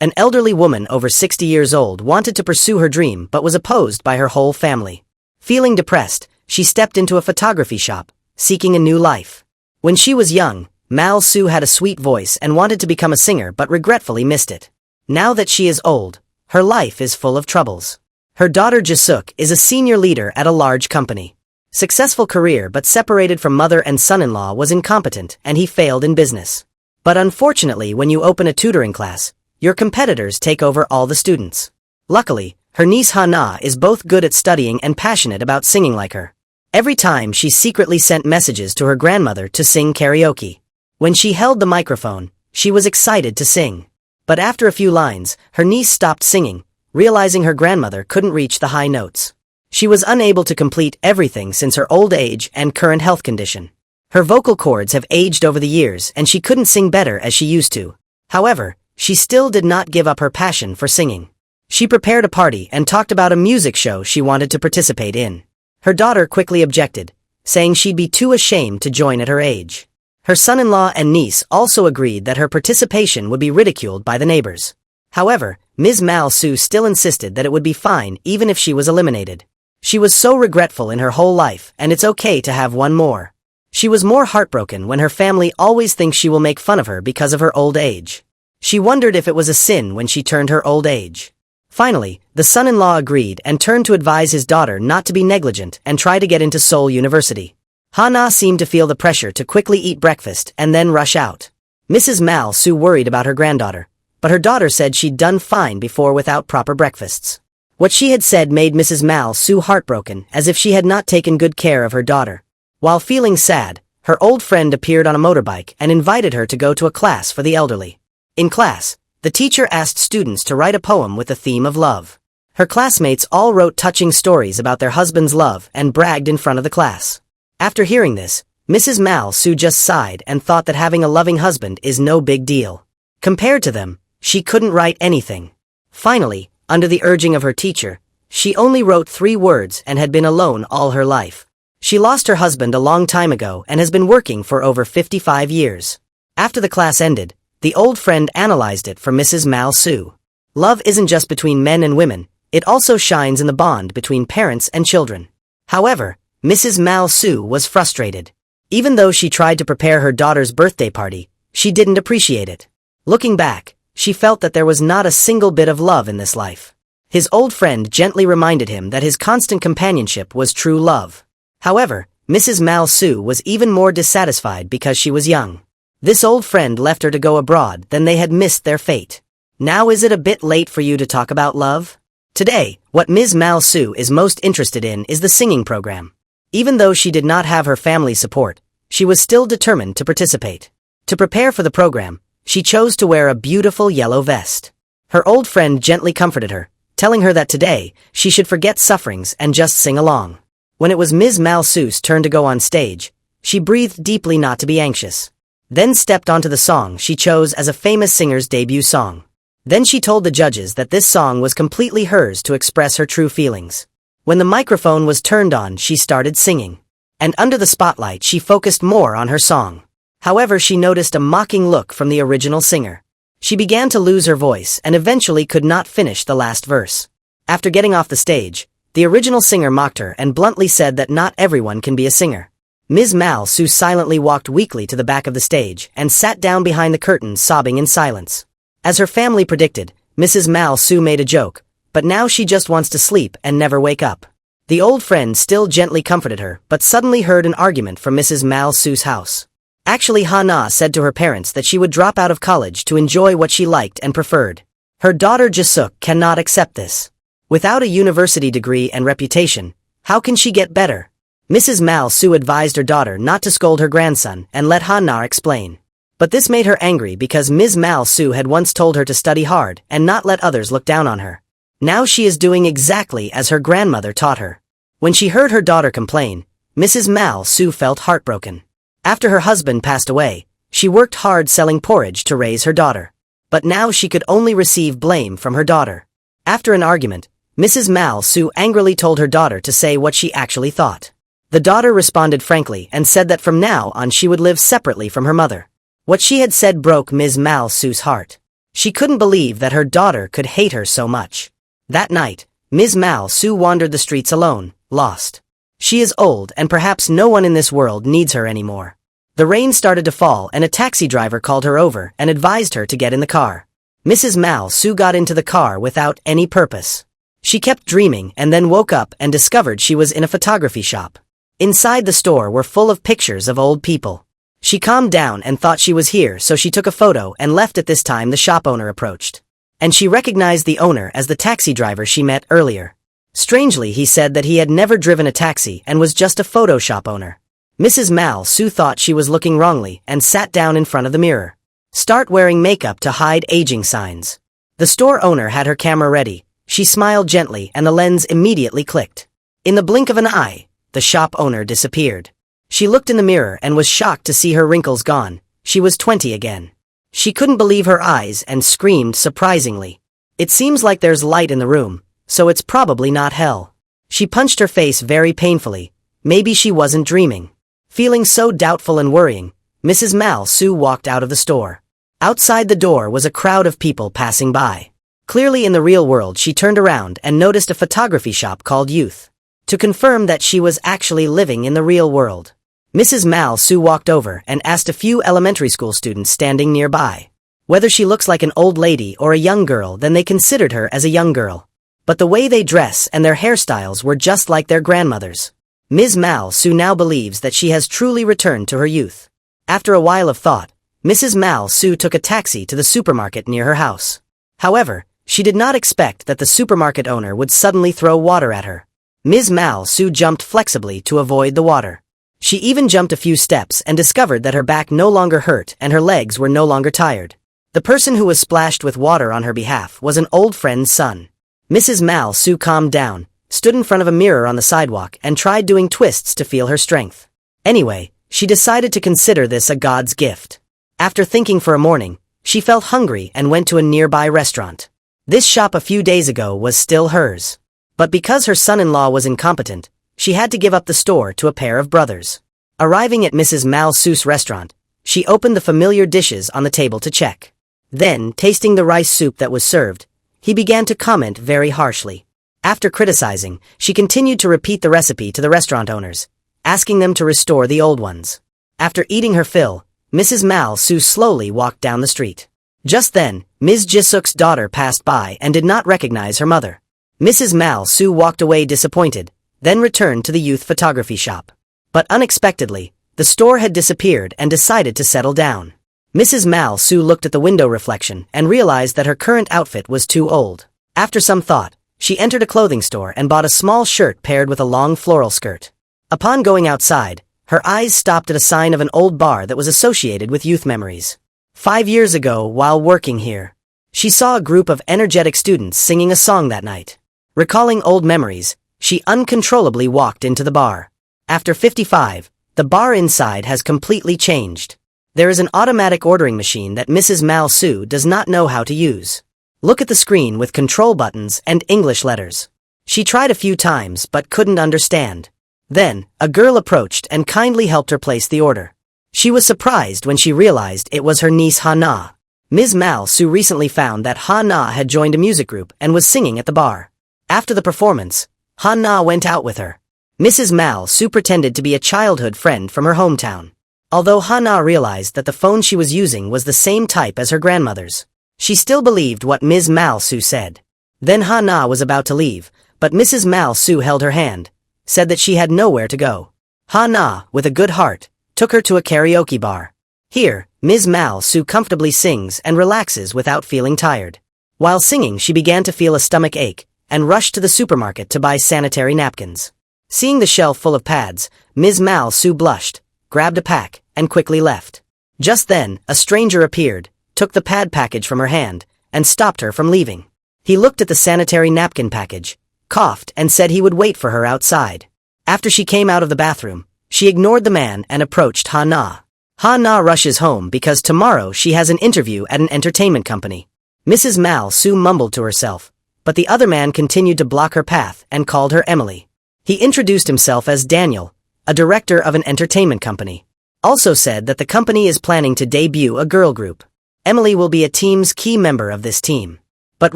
An elderly woman over 60 years old wanted to pursue her dream but was opposed by her whole family. Feeling depressed, she stepped into a photography shop, seeking a new life. When she was young, Mal Su had a sweet voice and wanted to become a singer but regretfully missed it. Now that she is old, her life is full of troubles. Her daughter Jisuk is a senior leader at a large company. Successful career but separated from mother and son-in-law was incompetent and he failed in business. But unfortunately when you open a tutoring class, your competitors take over all the students. Luckily, her niece Hana is both good at studying and passionate about singing like her. Every time she secretly sent messages to her grandmother to sing karaoke. When she held the microphone, she was excited to sing. But after a few lines, her niece stopped singing, realizing her grandmother couldn't reach the high notes. She was unable to complete everything since her old age and current health condition. Her vocal cords have aged over the years and she couldn't sing better as she used to. However, she still did not give up her passion for singing. She prepared a party and talked about a music show she wanted to participate in. Her daughter quickly objected, saying she'd be too ashamed to join at her age. Her son-in-law and niece also agreed that her participation would be ridiculed by the neighbors. However, Ms. Mal Su still insisted that it would be fine even if she was eliminated. She was so regretful in her whole life and it's okay to have one more. She was more heartbroken when her family always thinks she will make fun of her because of her old age. She wondered if it was a sin when she turned her old age. Finally, the son-in-law agreed and turned to advise his daughter not to be negligent and try to get into Seoul University. Hana seemed to feel the pressure to quickly eat breakfast and then rush out. Mrs. Mal Su worried about her granddaughter, but her daughter said she'd done fine before without proper breakfasts. What she had said made Mrs. Mal Su heartbroken, as if she had not taken good care of her daughter. While feeling sad, her old friend appeared on a motorbike and invited her to go to a class for the elderly. In class, the teacher asked students to write a poem with the theme of love. Her classmates all wrote touching stories about their husband's love and bragged in front of the class. After hearing this, Mrs. Mal Su just sighed and thought that having a loving husband is no big deal. Compared to them, she couldn't write anything. Finally, under the urging of her teacher, she only wrote 3 words and had been alone all her life. She lost her husband a long time ago and has been working for over 55 years. After the class ended, the old friend analyzed it for Mrs. Mal Su. Love isn't just between men and women, it also shines in the bond between parents and children. However, Mrs. Mal Su was frustrated. Even though she tried to prepare her daughter's birthday party, she didn't appreciate it. Looking back, she felt that there was not a single bit of love in this life. His old friend gently reminded him that his constant companionship was true love. However, Mrs. Mal Su was even more dissatisfied because she was young. This old friend left her to go abroad, then they had missed their fate. Now is it a bit late for you to talk about love? Today, what Ms. Mal Su is most interested in is the singing program. Even though she did not have her family's support, she was still determined to participate. To prepare for the program, she chose to wear a beautiful yellow vest. Her old friend gently comforted her, telling her that today, she should forget sufferings and just sing along. When it was Ms. Mal Su's turn to go on stage, she breathed deeply not to be anxious. Then stepped onto the song she chose as a famous singer's debut song. Then she told the judges that this song was completely hers to express her true feelings. When the microphone was turned on, she started singing. And under the spotlight, she focused more on her song. However, she noticed a mocking look from the original singer. She began to lose her voice and eventually could not finish the last verse. After getting off the stage, the original singer mocked her and bluntly said that not everyone can be a singer. Ms. Mal Su silently walked weakly to the back of the stage and sat down behind the curtain sobbing in silence. As her family predicted, Mrs. Mal Su made a joke, but now she just wants to sleep and never wake up. The old friend still gently comforted her but suddenly heard an argument from Mrs. Mal Su's house. Actually, Hana said to her parents that she would drop out of college to enjoy what she liked and preferred. Her daughter Jisuk cannot accept this. Without a university degree and reputation, how can she get better? Mrs. Mal Su advised her daughter not to scold her grandson and let Hana explain. But this made her angry because Ms. Mal Su had once told her to study hard and not let others look down on her. Now she is doing exactly as her grandmother taught her. When she heard her daughter complain, Mrs. Mal Su felt heartbroken. After her husband passed away, she worked hard selling porridge to raise her daughter. But now she could only receive blame from her daughter. After an argument, Mrs. Mal Su angrily told her daughter to say what she actually thought. The daughter responded frankly and said that from now on she would live separately from her mother. What she had said broke Ms. Mal Su's heart. She couldn't believe that her daughter could hate her so much. That night, Ms. Mal Su wandered the streets alone, lost. She is old and perhaps no one in this world needs her anymore. The rain started to fall and a taxi driver called her over and advised her to get in the car. Mrs. Mal Su got into the car without any purpose. She kept dreaming and then woke up and discovered she was in a photography shop. Inside the store were full of pictures of old people. She calmed down and thought she was here, so she took a photo and left. At this time the shop owner approached. And she recognized the owner as the taxi driver she met earlier. Strangely, he said that he had never driven a taxi and was just a photo shop owner. Mrs. Mal Su thought she was looking wrongly and sat down in front of the mirror. Start wearing makeup to hide aging signs. The store owner had her camera ready. She smiled gently and the lens immediately clicked. In the blink of an eye, the shop owner disappeared. She looked in the mirror and was shocked to see her wrinkles gone. She was 20 again. She couldn't believe her eyes and screamed surprisingly. It seems like there's light in the room, so it's probably not hell. She punched her face very painfully. Maybe she wasn't dreaming. Feeling so doubtful and worrying, Mrs. Mal Su walked out of the store. Outside the door was a crowd of people passing by. Clearly in the real world, she turned around and noticed a photography shop called Youth. To confirm that she was actually living in the real world, Mrs. Mal Su walked over and asked a few elementary school students standing nearby whether she looks like an old lady or a young girl. Then they considered her as a young girl. But the way they dress and their hairstyles were just like their grandmothers. Ms. Mal Su now believes that she has truly returned to her youth. After a while of thought, Mrs. Mal Su took a taxi to the supermarket near her house. However, she did not expect that the supermarket owner would suddenly throw water at her. Ms. Mal Su jumped flexibly to avoid the water. She even jumped a few steps and discovered that her back no longer hurt and her legs were no longer tired. The person who was splashed with water on her behalf was an old friend's son. Mrs. Mal Su calmed down, stood in front of a mirror on the sidewalk and tried doing twists to feel her strength. Anyway, she decided to consider this a God's gift. After thinking for a morning, she felt hungry and went to a nearby restaurant. This shop a few days ago was still hers. But because her son-in-law was incompetent, she had to give up the store to a pair of brothers. Arriving at Mrs. Mal Su's restaurant, she opened the familiar dishes on the table to check. Then, tasting the rice soup that was served, he began to comment very harshly. After criticizing, she continued to repeat the recipe to the restaurant owners, asking them to restore the old ones. After eating her fill, Mrs. Mal Su slowly walked down the street. Just then, Ms. Jisuk's daughter passed by and did not recognize her mother. Mrs. Mal Su walked away disappointed, then returned to the youth photography shop. But unexpectedly, the store had disappeared and decided to settle down. Mrs. Mal Su looked at the window reflection and realized that her current outfit was too old. After some thought, she entered a clothing store and bought a small shirt paired with a long floral skirt. Upon going outside, her eyes stopped at a sign of an old bar that was associated with youth memories. 5 years ago, while working here, she saw a group of energetic students singing a song that night. Recalling old memories, she uncontrollably walked into the bar. After 55, the bar inside has completely changed. There is an automatic ordering machine that Mrs. Mal Su does not know how to use. Look at the screen with control buttons and English letters. She tried a few times but couldn't understand. Then, a girl approached and kindly helped her place the order. She was surprised when she realized it was her niece Ha-na. Ms. Mal Su recently found that Ha-na had joined a music group and was singing at the bar. After the performance, Ha-na went out with her. Mrs. Mal Su pretended to be a childhood friend from her hometown. Although Ha-na realized that the phone she was using was the same type as her grandmother's, she still believed what Ms. Mal Su said. Then Ha-na was about to leave, but Mrs. Mal Su held her hand, said that she had nowhere to go. Ha-na, with a good heart, took her to a karaoke bar. Here, Ms. Mal Su comfortably sings and relaxes without feeling tired. While singing, she began to feel a stomach ache and rushed to the supermarket to buy sanitary napkins. Seeing the shelf full of pads, Ms. Mal Su blushed, grabbed a pack, and quickly left. Just then, a stranger appeared, took the pad package from her hand, and stopped her from leaving. He looked at the sanitary napkin package, coughed, and said he would wait for her outside. After she came out of the bathroom, she ignored the man and approached Ha-na. Ha-na rushes home because tomorrow she has an interview at an entertainment company. Mrs. Mal Su mumbled to herself, but the other man continued to block her path and called her Emily. He introduced himself as Daniel, a director of an entertainment company. Also said that the company is planning to debut a girl group. Emily will be a team's key member of this team. But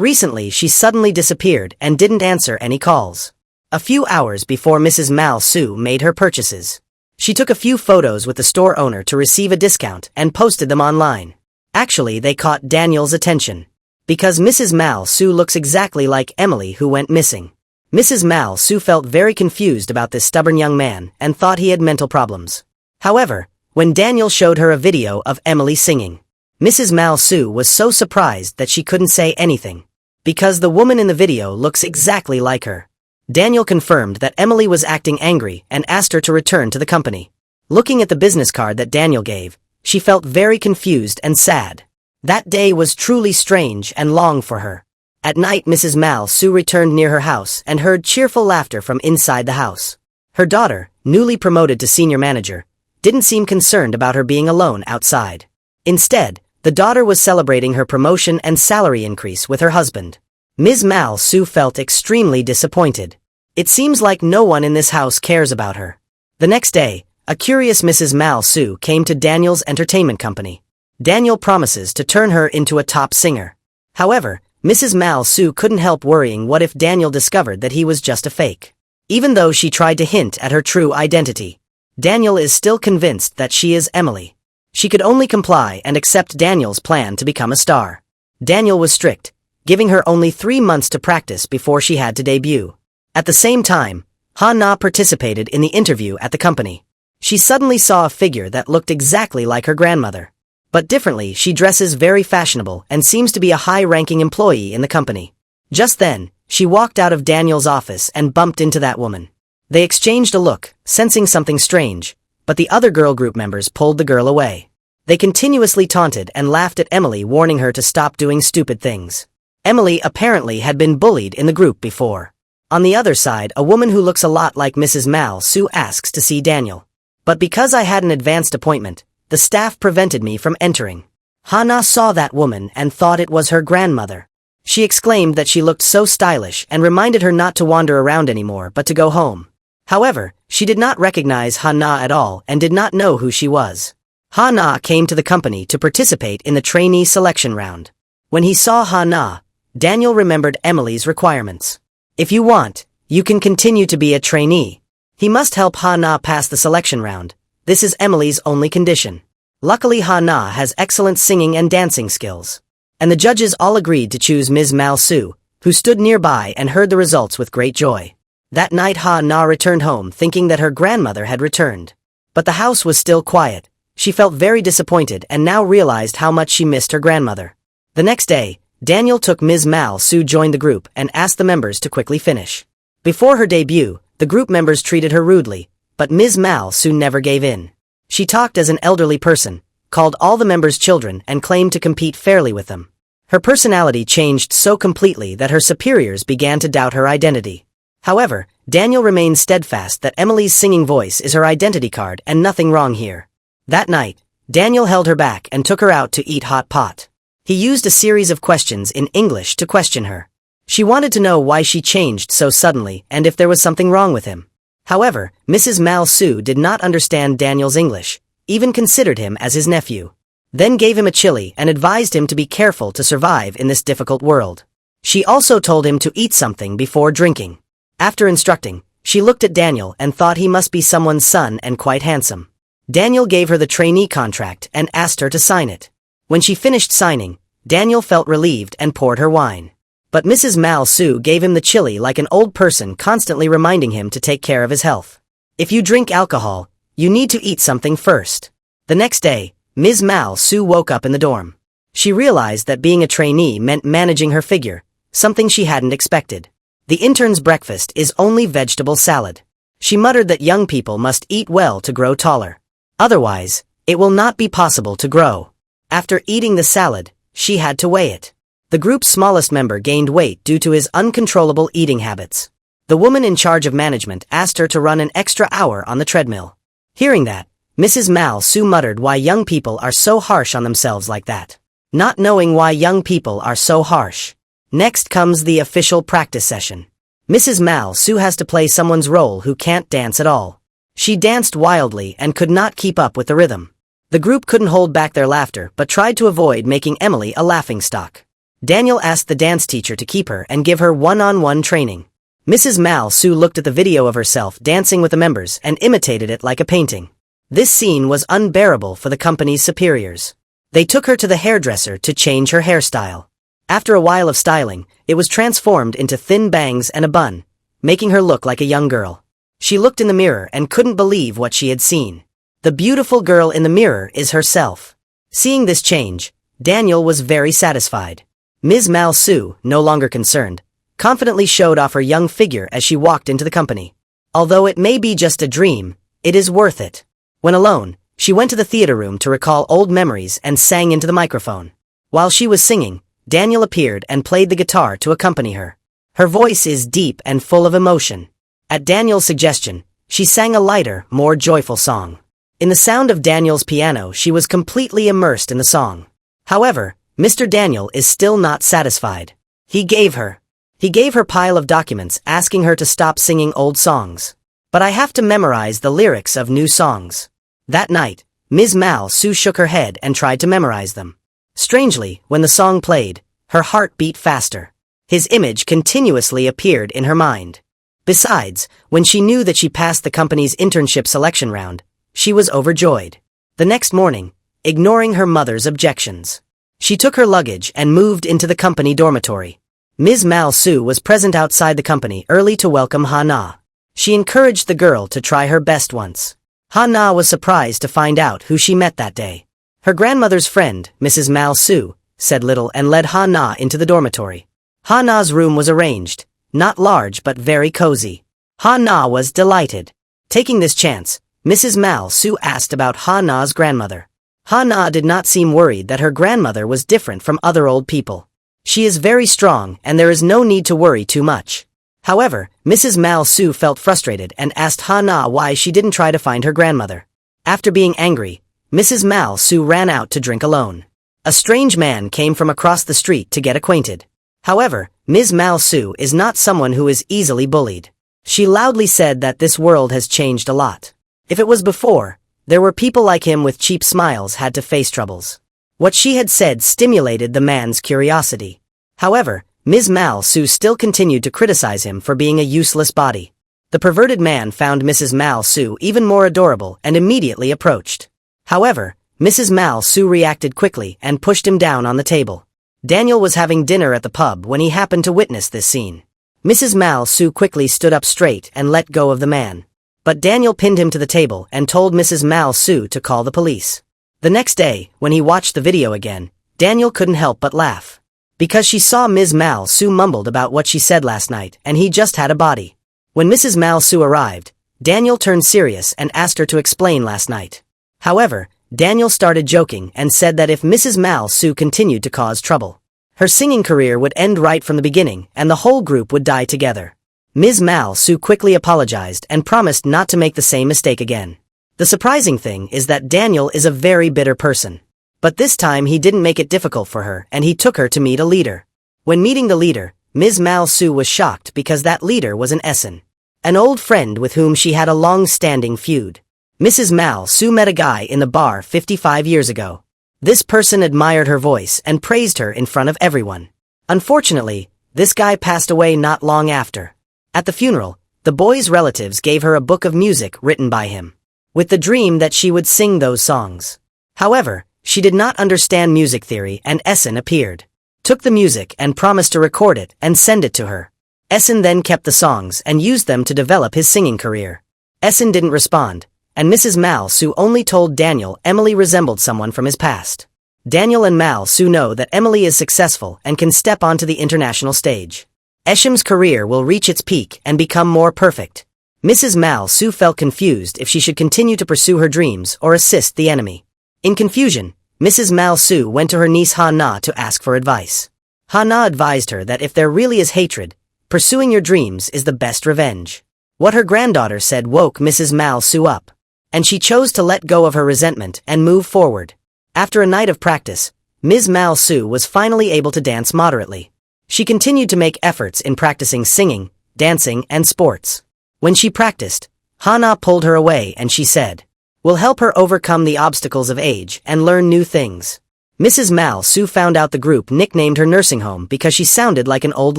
recently she suddenly disappeared and didn't answer any calls. A few hours before Mrs. Mal Su made her purchases, she took a few photos with the store owner to receive a discount and posted them online. Actually, they caught Daniel's attention, because Mrs. Mal Su looks exactly like Emily, who went missing. Mrs. Mal Su felt very confused about this stubborn young man and thought he had mental problems. However, when Daniel showed her a video of Emily singing, Mrs. Mal Su was so surprised that she couldn't say anything, because the woman in the video looks exactly like her. Daniel confirmed that Emily was acting angry and asked her to return to the company. Looking at the business card that Daniel gave, she felt very confused and sad. That day was truly strange and long for her. At night, Mrs. Mal Su returned near her house and heard cheerful laughter from inside the house. Her daughter, newly promoted to senior manager, didn't seem concerned about her being alone outside. Instead, the daughter was celebrating her promotion and salary increase with her husband. Ms. Mal Su felt extremely disappointed. It seems like no one in this house cares about her. The next day, a curious Mrs. Mal Su came to Daniel's entertainment company. Daniel promises to turn her into a top singer. However, Mrs. Mal Su couldn't help worrying what if Daniel discovered that he was just a fake. Even though she tried to hint at her true identity, Daniel is still convinced that she is Emily. She could only comply and accept Daniel's plan to become a star. Daniel was strict, giving her only 3 months to practice before she had to debut. At the same time, Ha-na participated in the interview at the company. She suddenly saw a figure that looked exactly like her grandmother. But differently, she dresses very fashionable and seems to be a high-ranking employee in the company. Just then, she walked out of Daniel's office and bumped into that woman. They exchanged a look, sensing something strange, but the other girl group members pulled the girl away. They continuously taunted and laughed at Emily, warning her to stop doing stupid things. Emily apparently had been bullied in the group before. On the other side, a woman who looks a lot like Mrs. Mal Su asks to see Daniel. But because I had an advanced appointment, the staff prevented me from entering. Ha-na saw that woman and thought it was her grandmother. She exclaimed that she looked so stylish and reminded her not to wander around anymore but to go home. However, she did not recognize Ha-na at all and did not know who she was. Ha-na came to the company to participate in the trainee selection round. When he saw Ha-na, Daniel remembered Emily's requirements. If you want, you can continue to be a trainee. He must help Ha-na pass the selection round. This is Emily's only condition. Luckily, Ha-na has excellent singing and dancing skills. And the judges all agreed to choose Ms. Mal Su, who stood nearby and heard the results with great joy. That night, Ha-na returned home thinking that her grandmother had returned. But the house was still quiet. She felt very disappointed and now realized how much she missed her grandmother. The next day, Daniel took Ms. Mal Su joined the group and asked the members to quickly finish. Before her debut, the group members treated her rudely, but Ms. Mal Su never gave in. She talked as an elderly person, called all the members children and claimed to compete fairly with them. Her personality changed so completely that her superiors began to doubt her identity. However, Daniel remained steadfast that Emily's singing voice is her identity card and nothing wrong here. That night, Daniel held her back and took her out to eat hot pot. He used a series of questions in English to question her. She wanted to know why she changed so suddenly and if there was something wrong with him. However, Mrs. Mal Su did not understand Daniel's English, even considered him as his nephew. Then gave him a chili and advised him to be careful to survive in this difficult world. She also told him to eat something before drinking. After instructing, she looked at Daniel and thought he must be someone's son and quite handsome. Daniel gave her the trainee contract and asked her to sign it. When she finished signing, Daniel felt relieved and poured her wine. But Mrs. Mal Su gave him the chili like an old person, constantly reminding him to take care of his health. If you drink alcohol, you need to eat something first. The next day, Ms. Mal Su woke up in the dorm. She realized that being a trainee meant managing her figure, something she hadn't expected. The intern's breakfast is only vegetable salad. She muttered that young people must eat well to grow taller. Otherwise, it will not be possible to grow. After eating the salad, she had to weigh it. The group's smallest member gained weight due to his uncontrollable eating habits. The woman in charge of management asked her to run an extra hour on the treadmill. Hearing that, Mrs. Mal Su muttered why young people are so harsh on themselves like that. Not knowing why young people are so harsh. Next comes the official practice session. Mrs. Mal Su has to play someone's role who can't dance at all. She danced wildly and could not keep up with the rhythm. The group couldn't hold back their laughter but tried to avoid making Emily a laughingstock. Daniel asked the dance teacher to keep her and give her one-on-one training. Mrs. Mal Su looked at the video of herself dancing with the members and imitated it like a painting. This scene was unbearable for the company's superiors. They took her to the hairdresser to change her hairstyle. After a while of styling, it was transformed into thin bangs and a bun, making her look like a young girl. She looked in the mirror and couldn't believe what she had seen. The beautiful girl in the mirror is herself. Seeing this change, Daniel was very satisfied. Ms. Mal Su, no longer concerned, confidently showed off her young figure as she walked into the company. Although it may be just a dream, it is worth it. When alone, she went to the theater room to recall old memories and sang into the microphone. While she was singing, Daniel appeared and played the guitar to accompany her. Her voice is deep and full of emotion. At Daniel's suggestion, she sang a lighter, more joyful song. In the sound of Daniel's piano, she was completely immersed in the song. However, Mr. Daniel is still not satisfied. He gave her pile of documents asking her to stop singing old songs. But I have to memorize the lyrics of new songs. That night, Ms. Mal Su shook her head and tried to memorize them. Strangely, when the song played, her heart beat faster. His image continuously appeared in her mind. Besides, when she knew that she passed the company's internship selection round, she was overjoyed. The next morning, ignoring her mother's objections, she took her luggage and moved into the company dormitory. Ms. Mal Su was present outside the company early to welcome Ha-na. She encouraged the girl to try her best once. Ha-na was surprised to find out who she met that day. Her grandmother's friend, Mrs. Mal Su, said little and led Ha-na into the dormitory. Ha-na's room was arranged, not large but very cozy. Ha-na was delighted. Taking this chance, Mrs. Mal Su asked about Ha-na's grandmother. Ha-na did not seem worried that her grandmother was different from other old people. She is very strong and there is no need to worry too much. However, Mrs. Mal Su felt frustrated and asked Ha-na why she didn't try to find her grandmother. After being angry, Mrs. Mal Su ran out to drink alone. A strange man came from across the street to get acquainted. However, Ms. Mal Su is not someone who is easily bullied. She loudly said that this world has changed a lot. If it was before, there were people like him with cheap smiles had to face troubles. What she had said stimulated the man's curiosity. However, Ms. Mal Su still continued to criticize him for being a useless body. The perverted man found Mrs. Mal Su even more adorable and immediately approached. However, Mrs. Mal Su reacted quickly and pushed him down on the table. Daniel was having dinner at the pub when he happened to witness this scene. Mrs. Mal Su quickly stood up straight and let go of the man. But Daniel pinned him to the table and told Mrs. Mal Su to call the police. The next day, when he watched the video again, Daniel couldn't help but laugh. Because she saw Ms. Mal Su mumbled about what she said last night and he just had a body. When Mrs. Mal Su arrived, Daniel turned serious and asked her to explain last night. However, Daniel started joking and said that if Mrs. Mal Su continued to cause trouble, her singing career would end right from the beginning and the whole group would die together. Ms. Mal Su quickly apologized and promised not to make the same mistake again. The surprising thing is that Daniel is a very bitter person. But this time he didn't make it difficult for her and he took her to meet a leader. When meeting the leader, Ms. Mal Su was shocked because that leader was an Essen, an old friend with whom she had a long-standing feud. Mrs. Mal Su met a guy in the bar 55 years ago. This person admired her voice and praised her in front of everyone. Unfortunately, this guy passed away not long after. At the funeral, the boy's relatives gave her a book of music written by him, with the dream that she would sing those songs. However, she did not understand music theory and Essen appeared, took the music and promised to record it and send it to her. Essen then kept the songs and used them to develop his singing career. Essen didn't respond, and Mrs. Mal Su only told Daniel Emily resembled someone from his past. Daniel and Mal Su know that Emily is successful and can step onto the international stage. Esham's career will reach its peak and become more perfect. Mrs. Mal Su felt confused if she should continue to pursue her dreams or assist the enemy. In confusion, Mrs. Mal Su went to her niece Ha-na to ask for advice. Ha-na advised her that if there really is hatred, pursuing your dreams is the best revenge. What her granddaughter said woke Mrs. Mal Su up, and she chose to let go of her resentment and move forward. After a night of practice, Ms. Mal Su was finally able to dance moderately. She continued to make efforts in practicing singing, dancing, and sports. When she practiced, Ha-na pulled her away and she said, will help her overcome the obstacles of age and learn new things. Mrs. Mal Su found out the group nicknamed her nursing home because she sounded like an old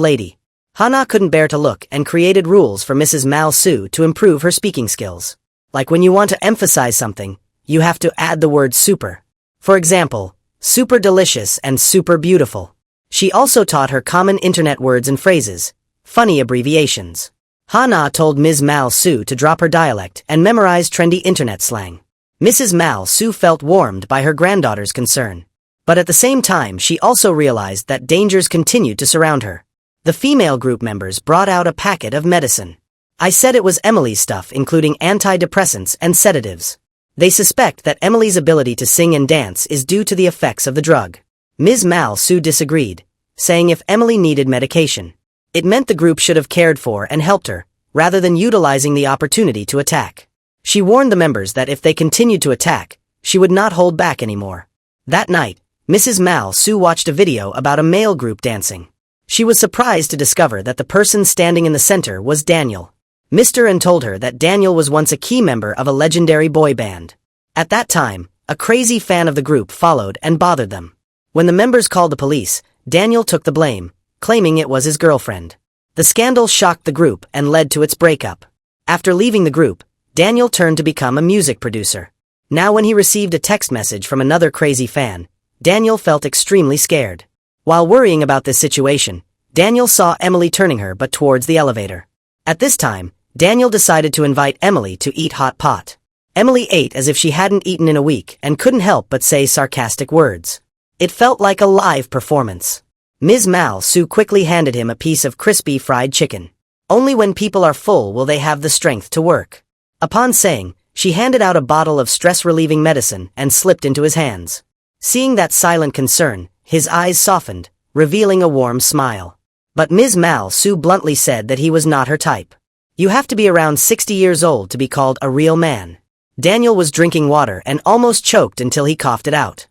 lady. Hana couldn't bear to look and created rules for Mrs. Mal Su to improve her speaking skills. Like when you want to emphasize something, you have to add the word super. For example, super delicious and super beautiful. She also taught her common internet words and phrases, funny abbreviations. Hana told Ms. Mal Su to drop her dialect and memorize trendy internet slang. Mrs. Mal Su felt warmed by her granddaughter's concern. But at the same time she also realized that dangers continued to surround her. The female group members brought out a packet of medicine. I said it was Emily's stuff, including antidepressants and sedatives. They suspect that Emily's ability to sing and dance is due to the effects of the drug. Ms. Mal Su disagreed, saying if Emily needed medication, it meant the group should have cared for and helped her, rather than utilizing the opportunity to attack. She warned the members that if they continued to attack, she would not hold back anymore. That night, Mrs. Mal Su watched a video about a male group dancing. She was surprised to discover that the person standing in the center was Daniel. Mr. N told her that Daniel was once a key member of a legendary boy band. At that time, a crazy fan of the group followed and bothered them. When the members called the police, Daniel took the blame, claiming it was his girlfriend. The scandal shocked the group and led to its breakup. After leaving the group, Daniel turned to become a music producer. Now when he received a text message from another crazy fan, Daniel felt extremely scared. While worrying about this situation, Daniel saw Emily turning her butt towards the elevator. At this time, Daniel decided to invite Emily to eat hot pot. Emily ate as if she hadn't eaten in a week and couldn't help but say sarcastic words. It felt like a live performance. Ms. Mal Su quickly handed him a piece of crispy fried chicken. Only when people are full will they have the strength to work. Upon saying, she handed out a bottle of stress-relieving medicine and slipped into his hands. Seeing that silent concern, his eyes softened, revealing a warm smile. But Ms. Mal Su bluntly said that he was not her type. You have to be around 60 years old to be called a real man. Daniel was drinking water and almost choked until he coughed it out.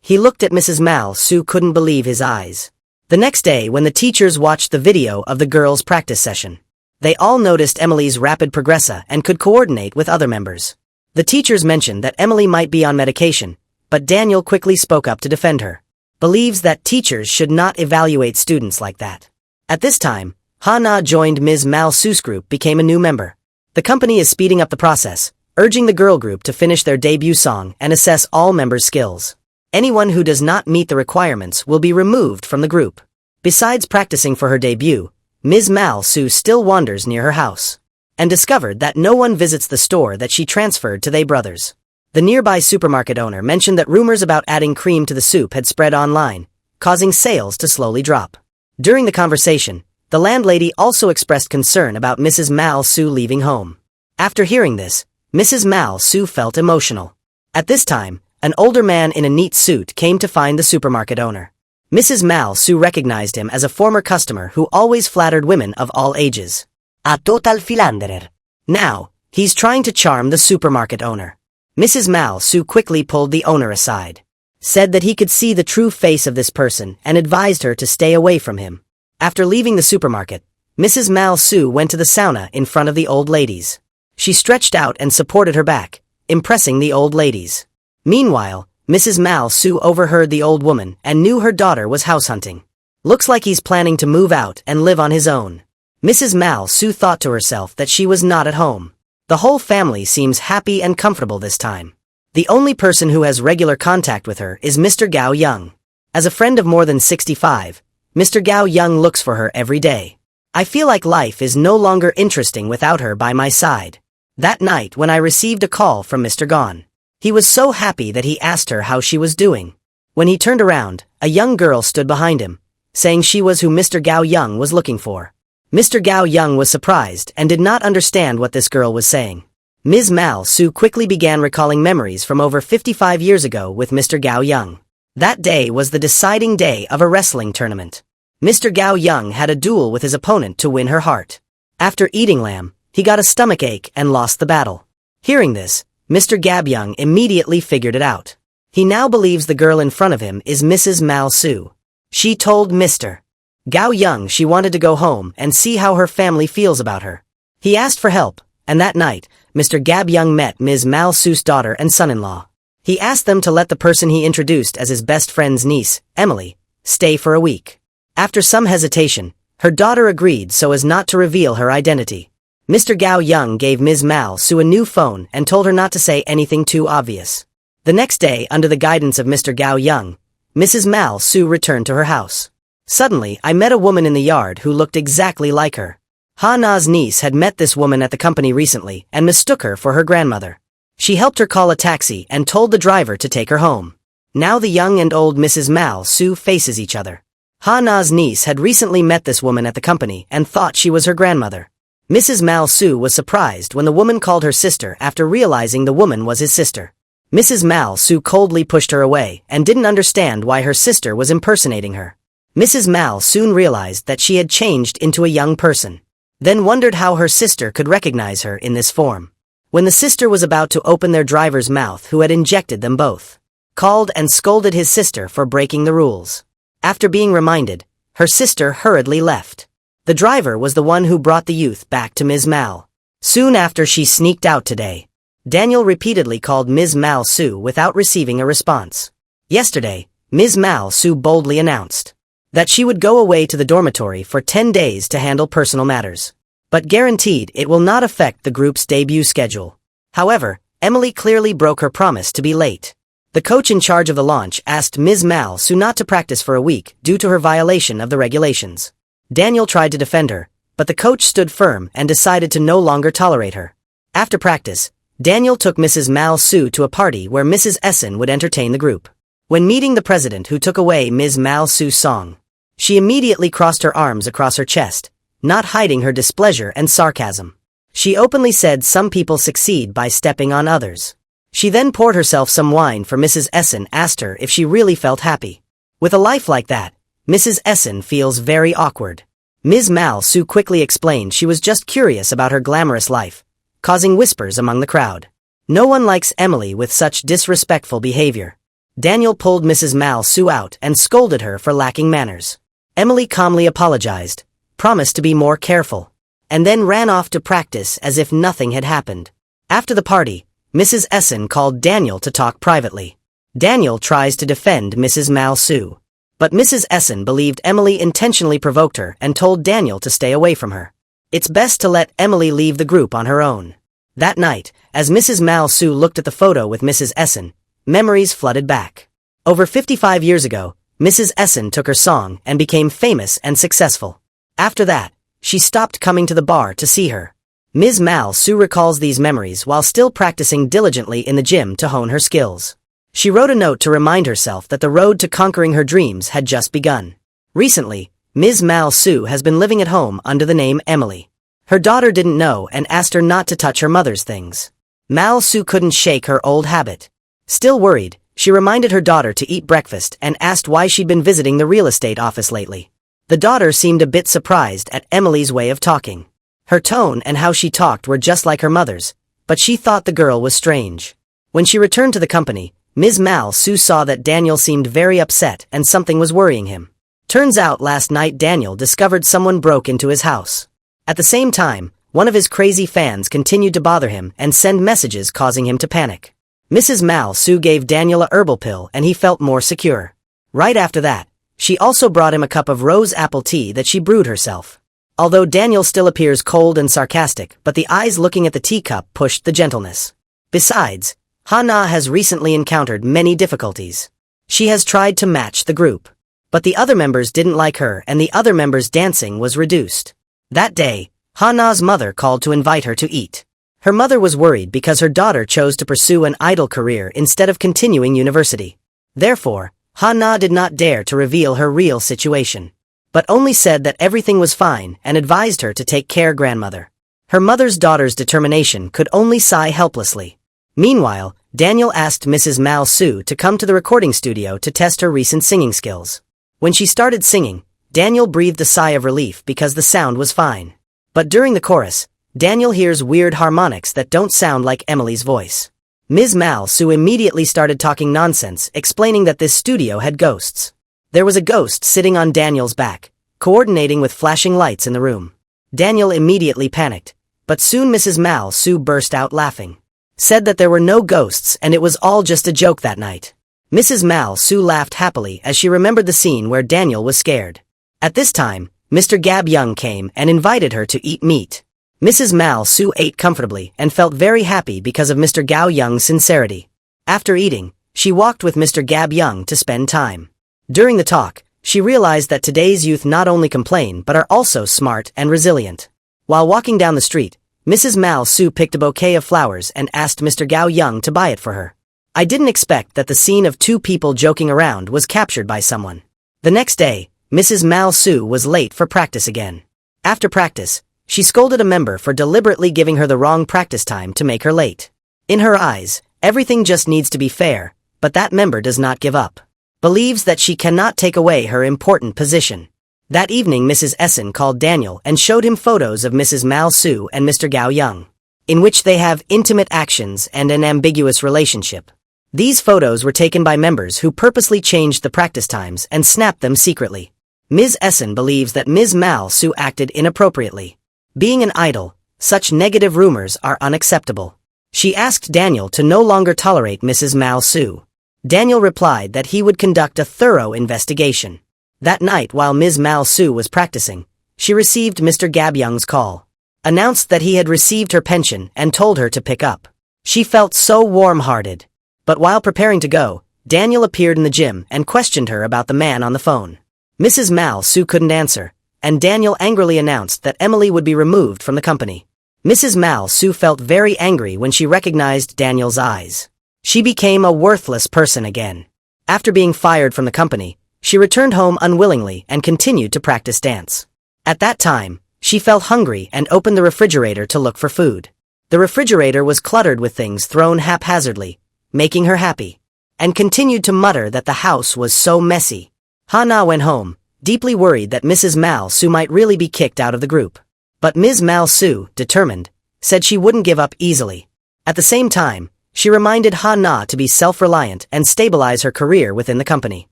He looked at Mrs. Mal Su, couldn't believe his eyes. The next day when the teachers watched the video of the girls' practice session, they all noticed Emily's rapid progressa and could coordinate with other members. The teachers mentioned that Emily might be on medication, but Daniel quickly spoke up to defend her. Believes that teachers should not evaluate students like that. At this time, Hana joined Ms. Mal Su's group, became a new member. The company is speeding up the process, urging the girl group to finish their debut song and assess all members' skills. Anyone who does not meet the requirements will be removed from the group. Besides practicing for her debut, Ms. Mal Su still wanders near her house, and discovered that no one visits the store that she transferred to they brothers. The nearby supermarket owner mentioned that rumors about adding cream to the soup had spread online, causing sales to slowly drop. During the conversation, the landlady also expressed concern about Mrs. Mal Su leaving home. After hearing this, Mrs. Mal Su felt emotional. At this time, an older man in a neat suit came to find the supermarket owner. Mrs. Mal Su recognized him as a former customer who always flattered women of all ages. A total philanderer. Now, he's trying to charm the supermarket owner. Mrs. Mal Su quickly pulled the owner aside, said that he could see the true face of this person and advised her to stay away from him. After leaving the supermarket, Mrs. Mal Su went to the sauna in front of the old ladies. She stretched out and supported her back, impressing the old ladies. Meanwhile, Mrs. Mal Su overheard the old woman and knew her daughter was house hunting. Looks like he's planning to move out and live on his own. Mrs. Mal Su thought to herself that she was not at home. The whole family seems happy and comfortable this time. The only person who has regular contact with her is Mr. Gao Young. As a friend of more than 65, Mr. Gao Young looks for her every day. I feel like life is no longer interesting without her by my side. That night when I received a call from Mr. Gon, he was so happy that he asked her how she was doing. When he turned around, a young girl stood behind him, saying she was who Mr. Gao Young was looking for. Mr. Gao Young was surprised and did not understand what this girl was saying. Ms. Mal Su quickly began recalling memories from over 55 years ago with Mr. Gao Young. That day was the deciding day of a wrestling tournament. Mr. Gao Young had a duel with his opponent to win her heart. After eating lamb, he got a stomachache and lost the battle. Hearing this, Mr. Gab Young immediately figured it out. He now believes the girl in front of him is Mrs. Mal Su. She told Mr. Gao Young she wanted to go home and see how her family feels about her. He asked for help, and that night, Mr. Gab Young met Ms. Mal Su's daughter and son-in-law. He asked them to let the person he introduced as his best friend's niece, Emily, stay for a week. After some hesitation, her daughter agreed so as not to reveal her identity. Mr. Gao Young gave Ms. Mal Su a new phone and told her not to say anything too obvious. The next day, under the guidance of Mr. Gao Young, Mrs. Mal Su returned to her house. Suddenly, I met a woman in the yard who looked exactly like her. Ha Na's niece had met this woman at the company recently and mistook her for her grandmother. She helped her call a taxi and told the driver to take her home. Now the young and old Mrs. Mal Su faces each other. Ha Na's niece had recently met this woman at the company and thought she was her grandmother. Mrs. Mal Su was surprised when the woman called her sister after realizing the woman was his sister. Mrs. Mal Su coldly pushed her away and didn't understand why her sister was impersonating her. Mrs. Mal soon realized that she had changed into a young person, then wondered how her sister could recognize her in this form. When the sister was about to open their driver's mouth who had injected them both, called and scolded his sister for breaking the rules. After being reminded, her sister hurriedly left. The driver was the one who brought the youth back to Ms. Mal. Soon after she sneaked out today, Daniel repeatedly called Ms. Mal Su without receiving a response. Yesterday, Ms. Mal Su boldly announced that she would go away to the dormitory for 10 days to handle personal matters, but guaranteed it will not affect the group's debut schedule. However, Emily clearly broke her promise to be late. The coach in charge of the launch asked Ms. Mal Su not to practice for a week due to her violation of the regulations. Daniel tried to defend her, but the coach stood firm and decided to no longer tolerate her. After practice, Daniel took Mrs. Mal Su to a party where Mrs. Essen would entertain the group. When meeting the president who took away Ms. Mal Su's song, she immediately crossed her arms across her chest, not hiding her displeasure and sarcasm. She openly said some people succeed by stepping on others. She then poured herself some wine for Mrs. Essen, asked her if she really felt happy. With a life like that, Mrs. Essen feels very awkward. Ms. Mal Su quickly explained she was just curious about her glamorous life, causing whispers among the crowd. No one likes Emily with such disrespectful behavior. Daniel pulled Mrs. Mal Su out and scolded her for lacking manners. Emily calmly apologized, promised to be more careful, and then ran off to practice as if nothing had happened. After the party, Mrs. Essen called Daniel to talk privately. Daniel tries to defend Mrs. Mal Su, but Mrs. Essen believed Emily intentionally provoked her and told Daniel to stay away from her. It's best to let Emily leave the group on her own. That night, as Mrs. Mal Su looked at the photo with Mrs. Essen, memories flooded back. Over 55 years ago, Mrs. Essen took her song and became famous and successful. After that, she stopped coming to the bar to see her. Ms. Mal Su recalls these memories while still practicing diligently in the gym to hone her skills. She wrote a note to remind herself that the road to conquering her dreams had just begun. Recently, Ms. Mal Su has been living at home under the name Emily. Her daughter didn't know and asked her not to touch her mother's things. Mal Su couldn't shake her old habit. Still worried, she reminded her daughter to eat breakfast and asked why she'd been visiting the real estate office lately. The daughter seemed a bit surprised at Emily's way of talking. Her tone and how she talked were just like her mother's, but she thought the girl was strange. When she returned to the company, Ms. Mal Su saw that Daniel seemed very upset and something was worrying him. Turns out last night Daniel discovered someone broke into his house. At the same time, one of his crazy fans continued to bother him and send messages causing him to panic. Mrs. Mal Su gave Daniel a herbal pill and he felt more secure. Right after that, she also brought him a cup of rose apple tea that she brewed herself. Although Daniel still appears cold and sarcastic, but the eyes looking at the teacup pushed the gentleness. Besides, Ha-na has recently encountered many difficulties. She has tried to match the group, but the other members didn't like her and the other members' dancing was reduced. That day, Ha-na's mother called to invite her to eat. Her mother was worried because her daughter chose to pursue an idol career instead of continuing university. Therefore, Ha-na did not dare to reveal her real situation, but only said that everything was fine and advised her to take care grandmother. Her mother's daughter's determination could only sigh helplessly. Meanwhile, Daniel asked Mrs. Mal Su to come to the recording studio to test her recent singing skills. When she started singing, Daniel breathed a sigh of relief because the sound was fine. But during the chorus, Daniel hears weird harmonics that don't sound like Emily's voice. Ms. Mal Su immediately started talking nonsense, explaining that this studio had ghosts. There was a ghost sitting on Daniel's back, coordinating with flashing lights in the room. Daniel immediately panicked, But soon Mrs. Mal Su burst out laughing. Said that there were no ghosts and it was all just a joke that night. Mrs. Mal Su laughed happily as she remembered the scene where Daniel was scared. At this time, Mr. Gab Young came and invited her to eat meat. Mrs. Mal Su ate comfortably and felt very happy because of Mr. Gao Young's sincerity. After eating, she walked with Mr. Gab Young to spend time. During the talk, she realized that today's youth not only complain but are also smart and resilient. While walking down the street, Mrs. Mal Su picked a bouquet of flowers and asked Mr. Gao Young to buy it for her. I didn't expect that the scene of two people joking around was captured by someone. The next day, Mrs. Mal Su was late for practice again. After practice, she scolded a member for deliberately giving her the wrong practice time to make her late. In her eyes, everything just needs to be fair, but that member does not give up. Believes that she cannot take away her important position. That evening Mrs. Essen called Daniel and showed him photos of Mrs. Mal Su and Mr. Gao Young, in which they have intimate actions and an ambiguous relationship. These photos were taken by members who purposely changed the practice times and snapped them secretly. Ms. Essen believes that Ms. Mal Su acted inappropriately. Being an idol, such negative rumors are unacceptable. She asked Daniel to no longer tolerate Mrs. Mal Su. Daniel replied that he would conduct a thorough investigation. That night while Ms. Mal Su was practicing, she received Mr. Gab Young's call. Announced that he had received her pension and told her to pick up. She felt so warm-hearted. But while preparing to go, Daniel appeared in the gym and questioned her about the man on the phone. Mrs. Mal Su couldn't answer, and Daniel angrily announced that Emily would be removed from the company. Mrs. Mal Su felt very angry when she recognized Daniel's eyes. She became a worthless person again. After being fired from the company, she returned home unwillingly and continued to practice dance. At that time, she felt hungry and opened the refrigerator to look for food. The refrigerator was cluttered with things thrown haphazardly, making her happy, and continued to mutter that the house was so messy. Ha-na went home, deeply worried that Mrs. Mal Su might really be kicked out of the group. But Ms. Mal Su, determined, said she wouldn't give up easily. At the same time, she reminded Ha-na to be self-reliant and stabilize her career within the company.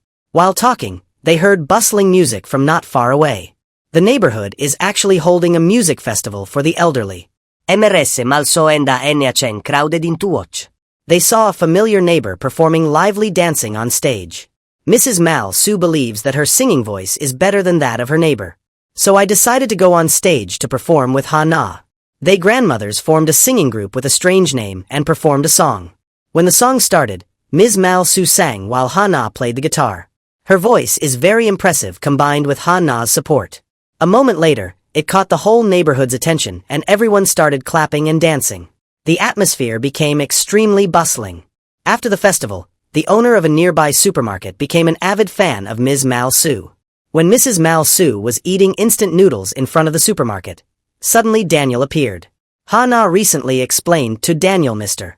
While talking, they heard bustling music from not far away. The neighborhood is actually holding a music festival for the elderly. MRS mal so enda chen crowded in to watch. They saw a familiar neighbor performing lively dancing on stage. Mrs. Mal Su believes that her singing voice is better than that of her neighbor. So I decided to go on stage to perform with Ha-na. They grandmothers formed a singing group with a strange name and performed a song. When the song started, Ms. Mal Su sang while Ha-na played the guitar. Her voice is very impressive combined with Ha-na's support. A moment later, it caught the whole neighborhood's attention and everyone started clapping and dancing. The atmosphere became extremely bustling. After the festival, the owner of a nearby supermarket became an avid fan of Ms. Mal Su. When Mrs. Mal Su was eating instant noodles in front of the supermarket, suddenly Daniel appeared. Ha-na recently explained to Daniel Mr.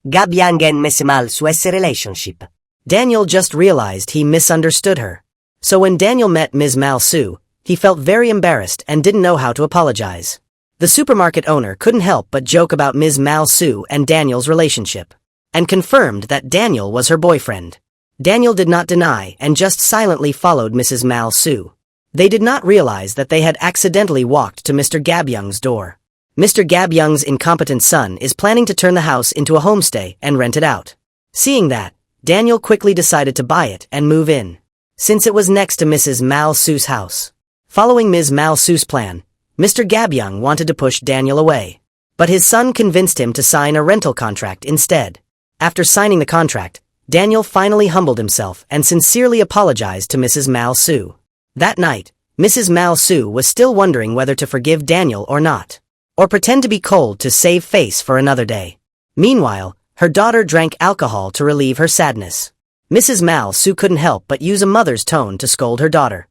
Gab Young and Ms. Mal Su's relationship. Daniel just realized he misunderstood her. So when Daniel met Ms. Mal Su, he felt very embarrassed and didn't know how to apologize. The supermarket owner couldn't help but joke about Ms. Mal Su and Daniel's relationship, and confirmed that Daniel was her boyfriend. Daniel did not deny and just silently followed Mrs. Mal Su. They did not realize that they had accidentally walked to Mr. Gab Young's door. Mr. Gab Young's incompetent son is planning to turn the house into a homestay and rent it out. Seeing that, Daniel quickly decided to buy it and move in, since it was next to Mrs. Mal Su's house. Following Ms. Mal Su's plan, Mr. Gab Young wanted to push Daniel away, but his son convinced him to sign a rental contract instead. After signing the contract, Daniel finally humbled himself and sincerely apologized to Mrs. Mal Su. That night, Mrs. Mal Su was still wondering whether to forgive Daniel or not, or pretend to be cold to save face for another day. Meanwhile, her daughter drank alcohol to relieve her sadness. Mrs. Mal Su couldn't help but use a mother's tone to scold her daughter.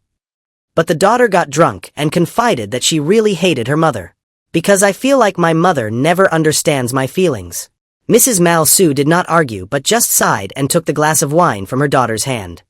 But the daughter got drunk and confided that she really hated her mother. Because I feel like my mother never understands my feelings. Mrs. Mal Su did not argue but just sighed and took the glass of wine from her daughter's hand.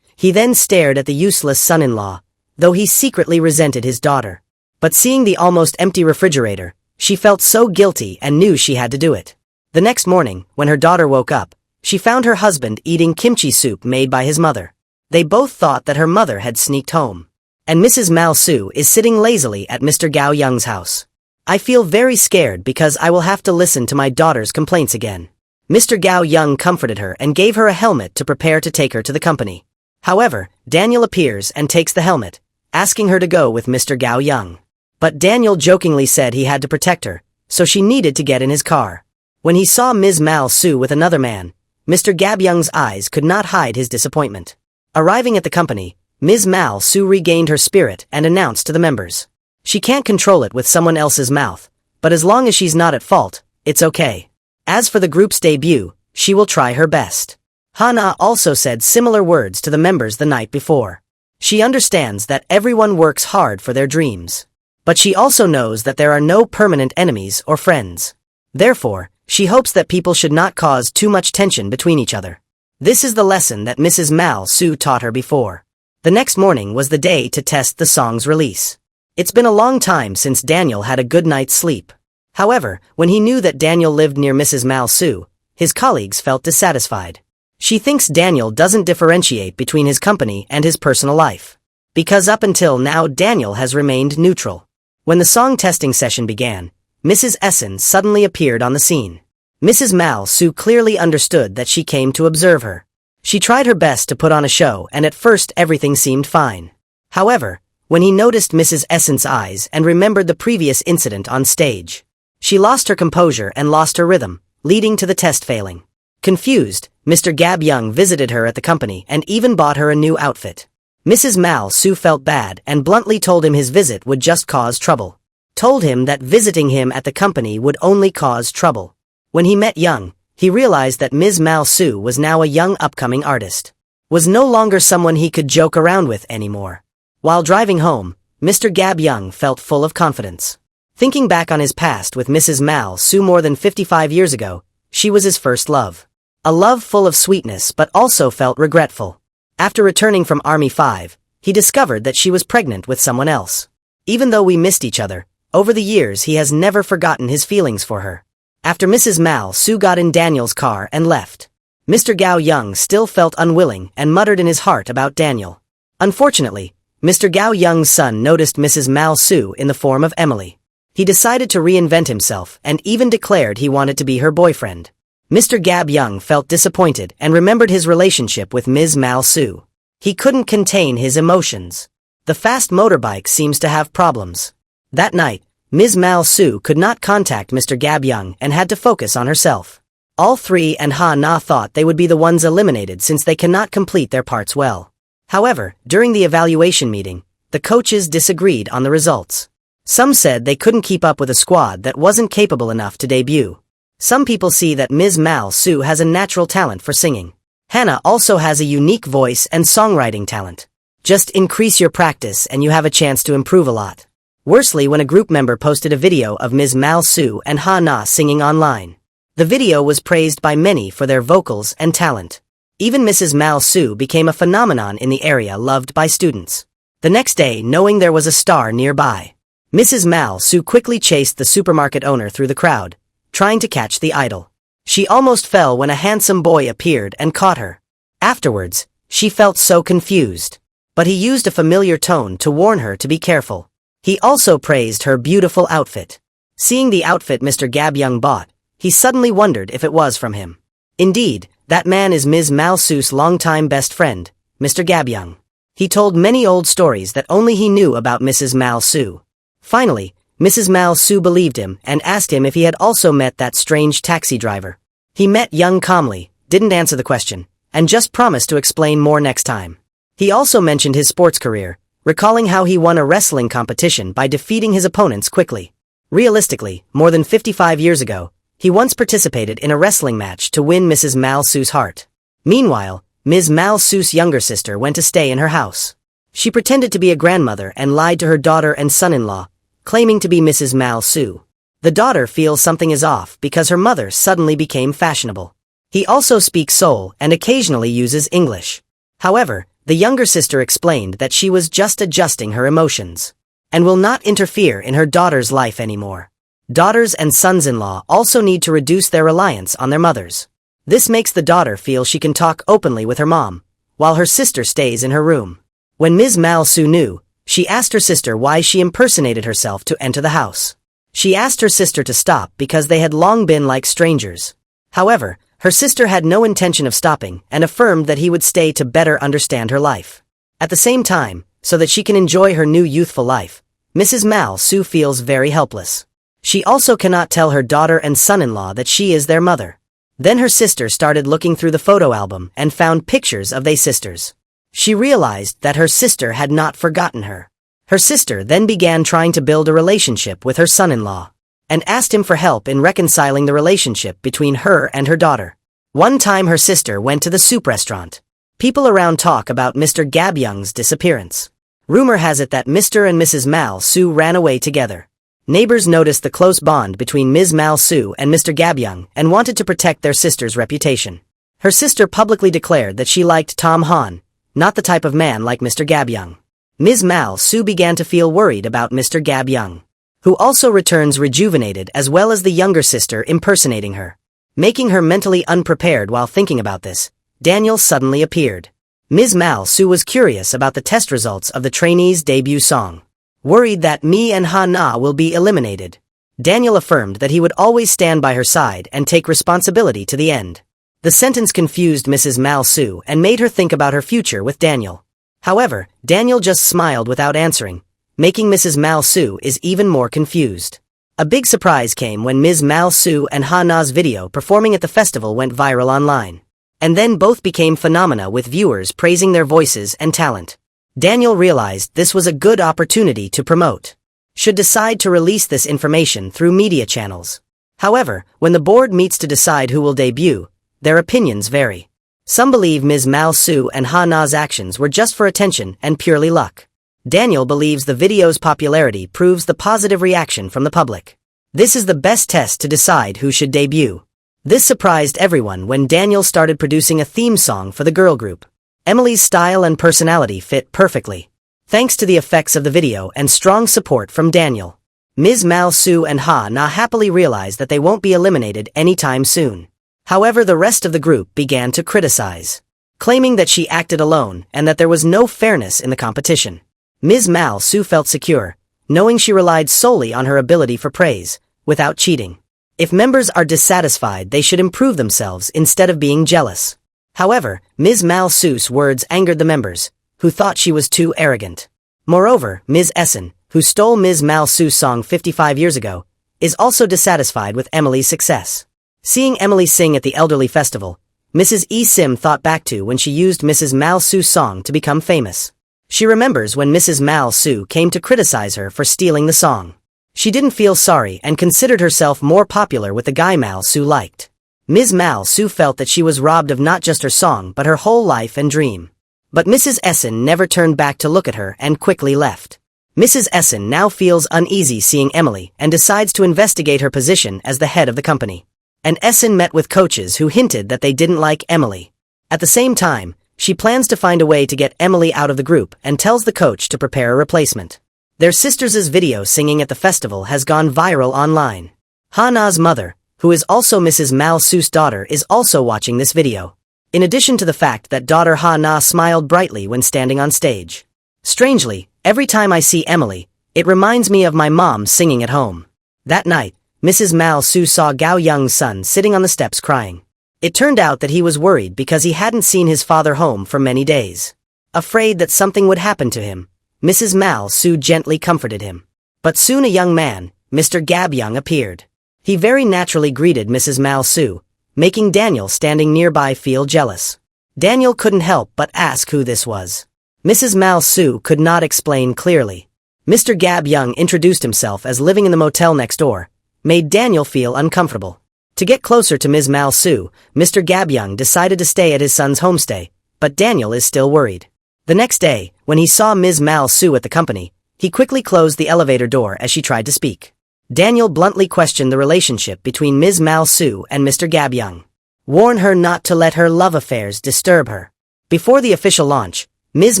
He then stared at the useless son-in-law, though he secretly resented his daughter. But seeing the almost empty refrigerator, she felt so guilty and knew she had to do it. The next morning, when her daughter woke up, she found her husband eating kimchi soup made by his mother. They both thought that her mother had sneaked home. And Mrs. Mal Su is sitting lazily at Mr. Gao Young's house. I feel very scared because I will have to listen to my daughter's complaints again. Mr. Gao Young comforted her and gave her a helmet to prepare to take her to the company. However, Daniel appears and takes the helmet, asking her to go with Mr. Gao Young. But Daniel jokingly said he had to protect her, so she needed to get in his car. When he saw Ms. Mal Su with another man, Mr. Gab Young's eyes could not hide his disappointment. Arriving at the company, Ms. Mal Su regained her spirit and announced to the members. She can't control it with someone else's mouth, but as long as she's not at fault, it's okay. As for the group's debut, she will try her best. Hana also said similar words to the members the night before. She understands that everyone works hard for their dreams. But she also knows that there are no permanent enemies or friends. Therefore, she hopes that people should not cause too much tension between each other. This is the lesson that Mrs. Mal Su taught her before. The next morning was the day to test the song's release. It's been a long time since Daniel had a good night's sleep. However, when he knew that Daniel lived near Mrs. Mal Su, his colleagues felt dissatisfied. She thinks Daniel doesn't differentiate between his company and his personal life. Because up until now Daniel has remained neutral. When the song testing session began, Mrs. Essen suddenly appeared on the scene. Mrs. Mal Su clearly understood that she came to observe her. She tried her best to put on a show and at first everything seemed fine. However, when he noticed Mrs. Essen's eyes and remembered the previous incident on stage, she lost her composure and lost her rhythm, leading to the test failing. Confused, Mr. Gab Young visited her at the company and even bought her a new outfit. Mrs. Mal Su felt bad and bluntly told him his visit would just cause trouble. Told him that visiting him at the company would only cause trouble. When he met Young, he realized that Ms. Mal Su was now a young upcoming artist. Was no longer someone he could joke around with anymore. While driving home, Mr. Gab Young felt full of confidence. Thinking back on his past with Mrs. Mal Su more than 55 years ago, she was his first love. A love full of sweetness but also felt regretful. After returning from Army 5, he discovered that she was pregnant with someone else. Even though we missed each other, over the years he has never forgotten his feelings for her. After Mrs. Mal Su got in Daniel's car and left, Mr. Gao Young still felt unwilling and muttered in his heart about Daniel. Unfortunately, Mr. Gao Young's son noticed Mrs. Mal Su in the form of Emily. He decided to reinvent himself and even declared he wanted to be her boyfriend. Mr. Gab Young felt disappointed and remembered his relationship with Ms. Mal Su. He couldn't contain his emotions. The fast motorbike seems to have problems. That night, Ms. Mal Su could not contact Mr. Gab Young and had to focus on herself. All three and Ha Na thought they would be the ones eliminated since they cannot complete their parts well. However, during the evaluation meeting, the coaches disagreed on the results. Some said they couldn't keep up with a squad that wasn't capable enough to debut. Some people see that Ms. Mal Su has a natural talent for singing. Hannah also has a unique voice and songwriting talent. Just increase your practice and you have a chance to improve a lot. Worstly, when a group member posted a video of Ms. Mal Su and Ha Na singing online. The video was praised by many for their vocals and talent. Even Mrs. Mal Su became a phenomenon in the area, loved by students. The next day, knowing there was a star nearby, Mrs. Mal Su quickly chased the supermarket owner through the crowd, trying to catch the idol. She almost fell when a handsome boy appeared and caught her. Afterwards, she felt so confused. But he used a familiar tone to warn her to be careful. He also praised her beautiful outfit. Seeing the outfit Mr. Gab Young bought, he suddenly wondered if it was from him. Indeed, that man is Ms. Mal Su's longtime best friend, Mr. Gab Young. He told many old stories that only he knew about Mrs. Mal Su. Finally, Mrs. Mal Su believed him and asked him if he had also met that strange taxi driver. He met Young calmly, didn't answer the question, and just promised to explain more next time. He also mentioned his sports career, recalling how he won a wrestling competition by defeating his opponents quickly. Realistically, more than 55 years ago, he once participated in a wrestling match to win Mrs. Mal Su's heart. Meanwhile, Ms. Mal Su's younger sister went to stay in her house. She pretended to be a grandmother and lied to her daughter and son-in-law, claiming to be Mrs. Mal Su. The daughter feels something is off because her mother suddenly became fashionable. He also speaks Seoul and occasionally uses English. However, the younger sister explained that she was just adjusting her emotions and will not interfere in her daughter's life anymore. Daughters and sons-in-law also need to reduce their reliance on their mothers. This makes the daughter feel she can talk openly with her mom, while her sister stays in her room. When Ms. Mal Su knew, she asked her sister why she impersonated herself to enter the house. She asked her sister to stop because they had long been like strangers. However, her sister had no intention of stopping and affirmed that he would stay to better understand her life. At the same time, so that she can enjoy her new youthful life, Mrs. Mal Su feels very helpless. She also cannot tell her daughter and son-in-law that she is their mother. Then her sister started looking through the photo album and found pictures of they sisters. She realized that her sister had not forgotten her. Her sister then began trying to build a relationship with her son-in-law, and asked him for help in reconciling the relationship between her and her daughter. One time her sister went to the soup restaurant. People around talk about Mr. Gabyung's disappearance. Rumor has it that Mr. and Mrs. Mal Su ran away together. Neighbors noticed the close bond between Ms. Mal Su and Mr. Gabyung and wanted to protect their sister's reputation. Her sister publicly declared that she liked Tom Han, not the type of man like Mr. Gabyung. Ms. Mal Su began to feel worried about Mr. Gabyung, who also returns rejuvenated, as well as the younger sister impersonating her. Making her mentally unprepared while thinking about this, Daniel suddenly appeared. Ms. Mal Su was curious about the test results of the trainee's debut song. Worried that Me and Ha Na will be eliminated, Daniel affirmed that he would always stand by her side and take responsibility to the end. The sentence confused Mrs. Mal Su and made her think about her future with Daniel. However, Daniel just smiled without answering, making Mrs. Mal Su is even more confused. A big surprise came when Ms. Mal Su and Ha Na's video performing at the festival went viral online. And then both became phenomena with viewers praising their voices and talent. Daniel realized this was a good opportunity to promote. Should decide to release this information through media channels. However, when the board meets to decide who will debut, their opinions vary. Some believe Ms. Mal Su and Ha Na's actions were just for attention and purely luck. Daniel believes the video's popularity proves the positive reaction from the public. This is the best test to decide who should debut. This surprised everyone when Daniel started producing a theme song for the girl group. Emily's style and personality fit perfectly, thanks to the effects of the video and strong support from Daniel. Ms. Mal Su and Ha Na happily realize that they won't be eliminated anytime soon. However, the rest of the group began to criticize, claiming that she acted alone and that there was no fairness in the competition. Ms. Mal Su felt secure, knowing she relied solely on her ability for praise, without cheating. If members are dissatisfied, they should improve themselves instead of being jealous. However, Ms. Mal Su's words angered the members, who thought she was too arrogant. Moreover, Ms. Essen, who stole Ms. Mal Su's song 55 years ago, is also dissatisfied with Emily's success. Seeing Emily sing at the elderly festival, Mrs. E. Sim thought back to when she used Mrs. Mal Su's song to become famous. She remembers when Mrs. Mal Su came to criticize her for stealing the song. She didn't feel sorry and considered herself more popular with the guy Mal Su liked. Ms. Mal Su felt that she was robbed of not just her song but her whole life and dream. But Mrs. Essen never turned back to look at her and quickly left. Mrs. Essen now feels uneasy seeing Emily and decides to investigate her position as the head of the company. And Essen met with coaches who hinted that they didn't like Emily. At the same time, she plans to find a way to get Emily out of the group and tells the coach to prepare a replacement. Their sisters' video singing at the festival has gone viral online. Ha Na's mother, who is also Mrs. Mal Su's daughter, is also watching this video. In addition to the fact that daughter Ha Na smiled brightly when standing on stage. Strangely, every time I see Emily, it reminds me of my mom singing at home. That night, Mrs. Mal Su saw Gao Young's son sitting on the steps crying. It turned out that he was worried because he hadn't seen his father home for many days. Afraid that something would happen to him, Mrs. Mal Su gently comforted him. But soon a young man, Mr. Gabyung, appeared. He very naturally greeted Mrs. Mal Su, making Daniel standing nearby feel jealous. Daniel couldn't help but ask who this was. Mrs. Mal Su could not explain clearly. Mr. Gabyung introduced himself as living in the motel next door, made Daniel feel uncomfortable. To get closer to Ms. Mal Su, Mr. Gabyung decided to stay at his son's homestay, but Daniel is still worried. The next day, when he saw Ms. Mal Su at the company, he quickly closed the elevator door as she tried to speak. Daniel bluntly questioned the relationship between Ms. Mal Su and Mr. Gabyung. Warn her not to let her love affairs disturb her. Before the official launch, Ms.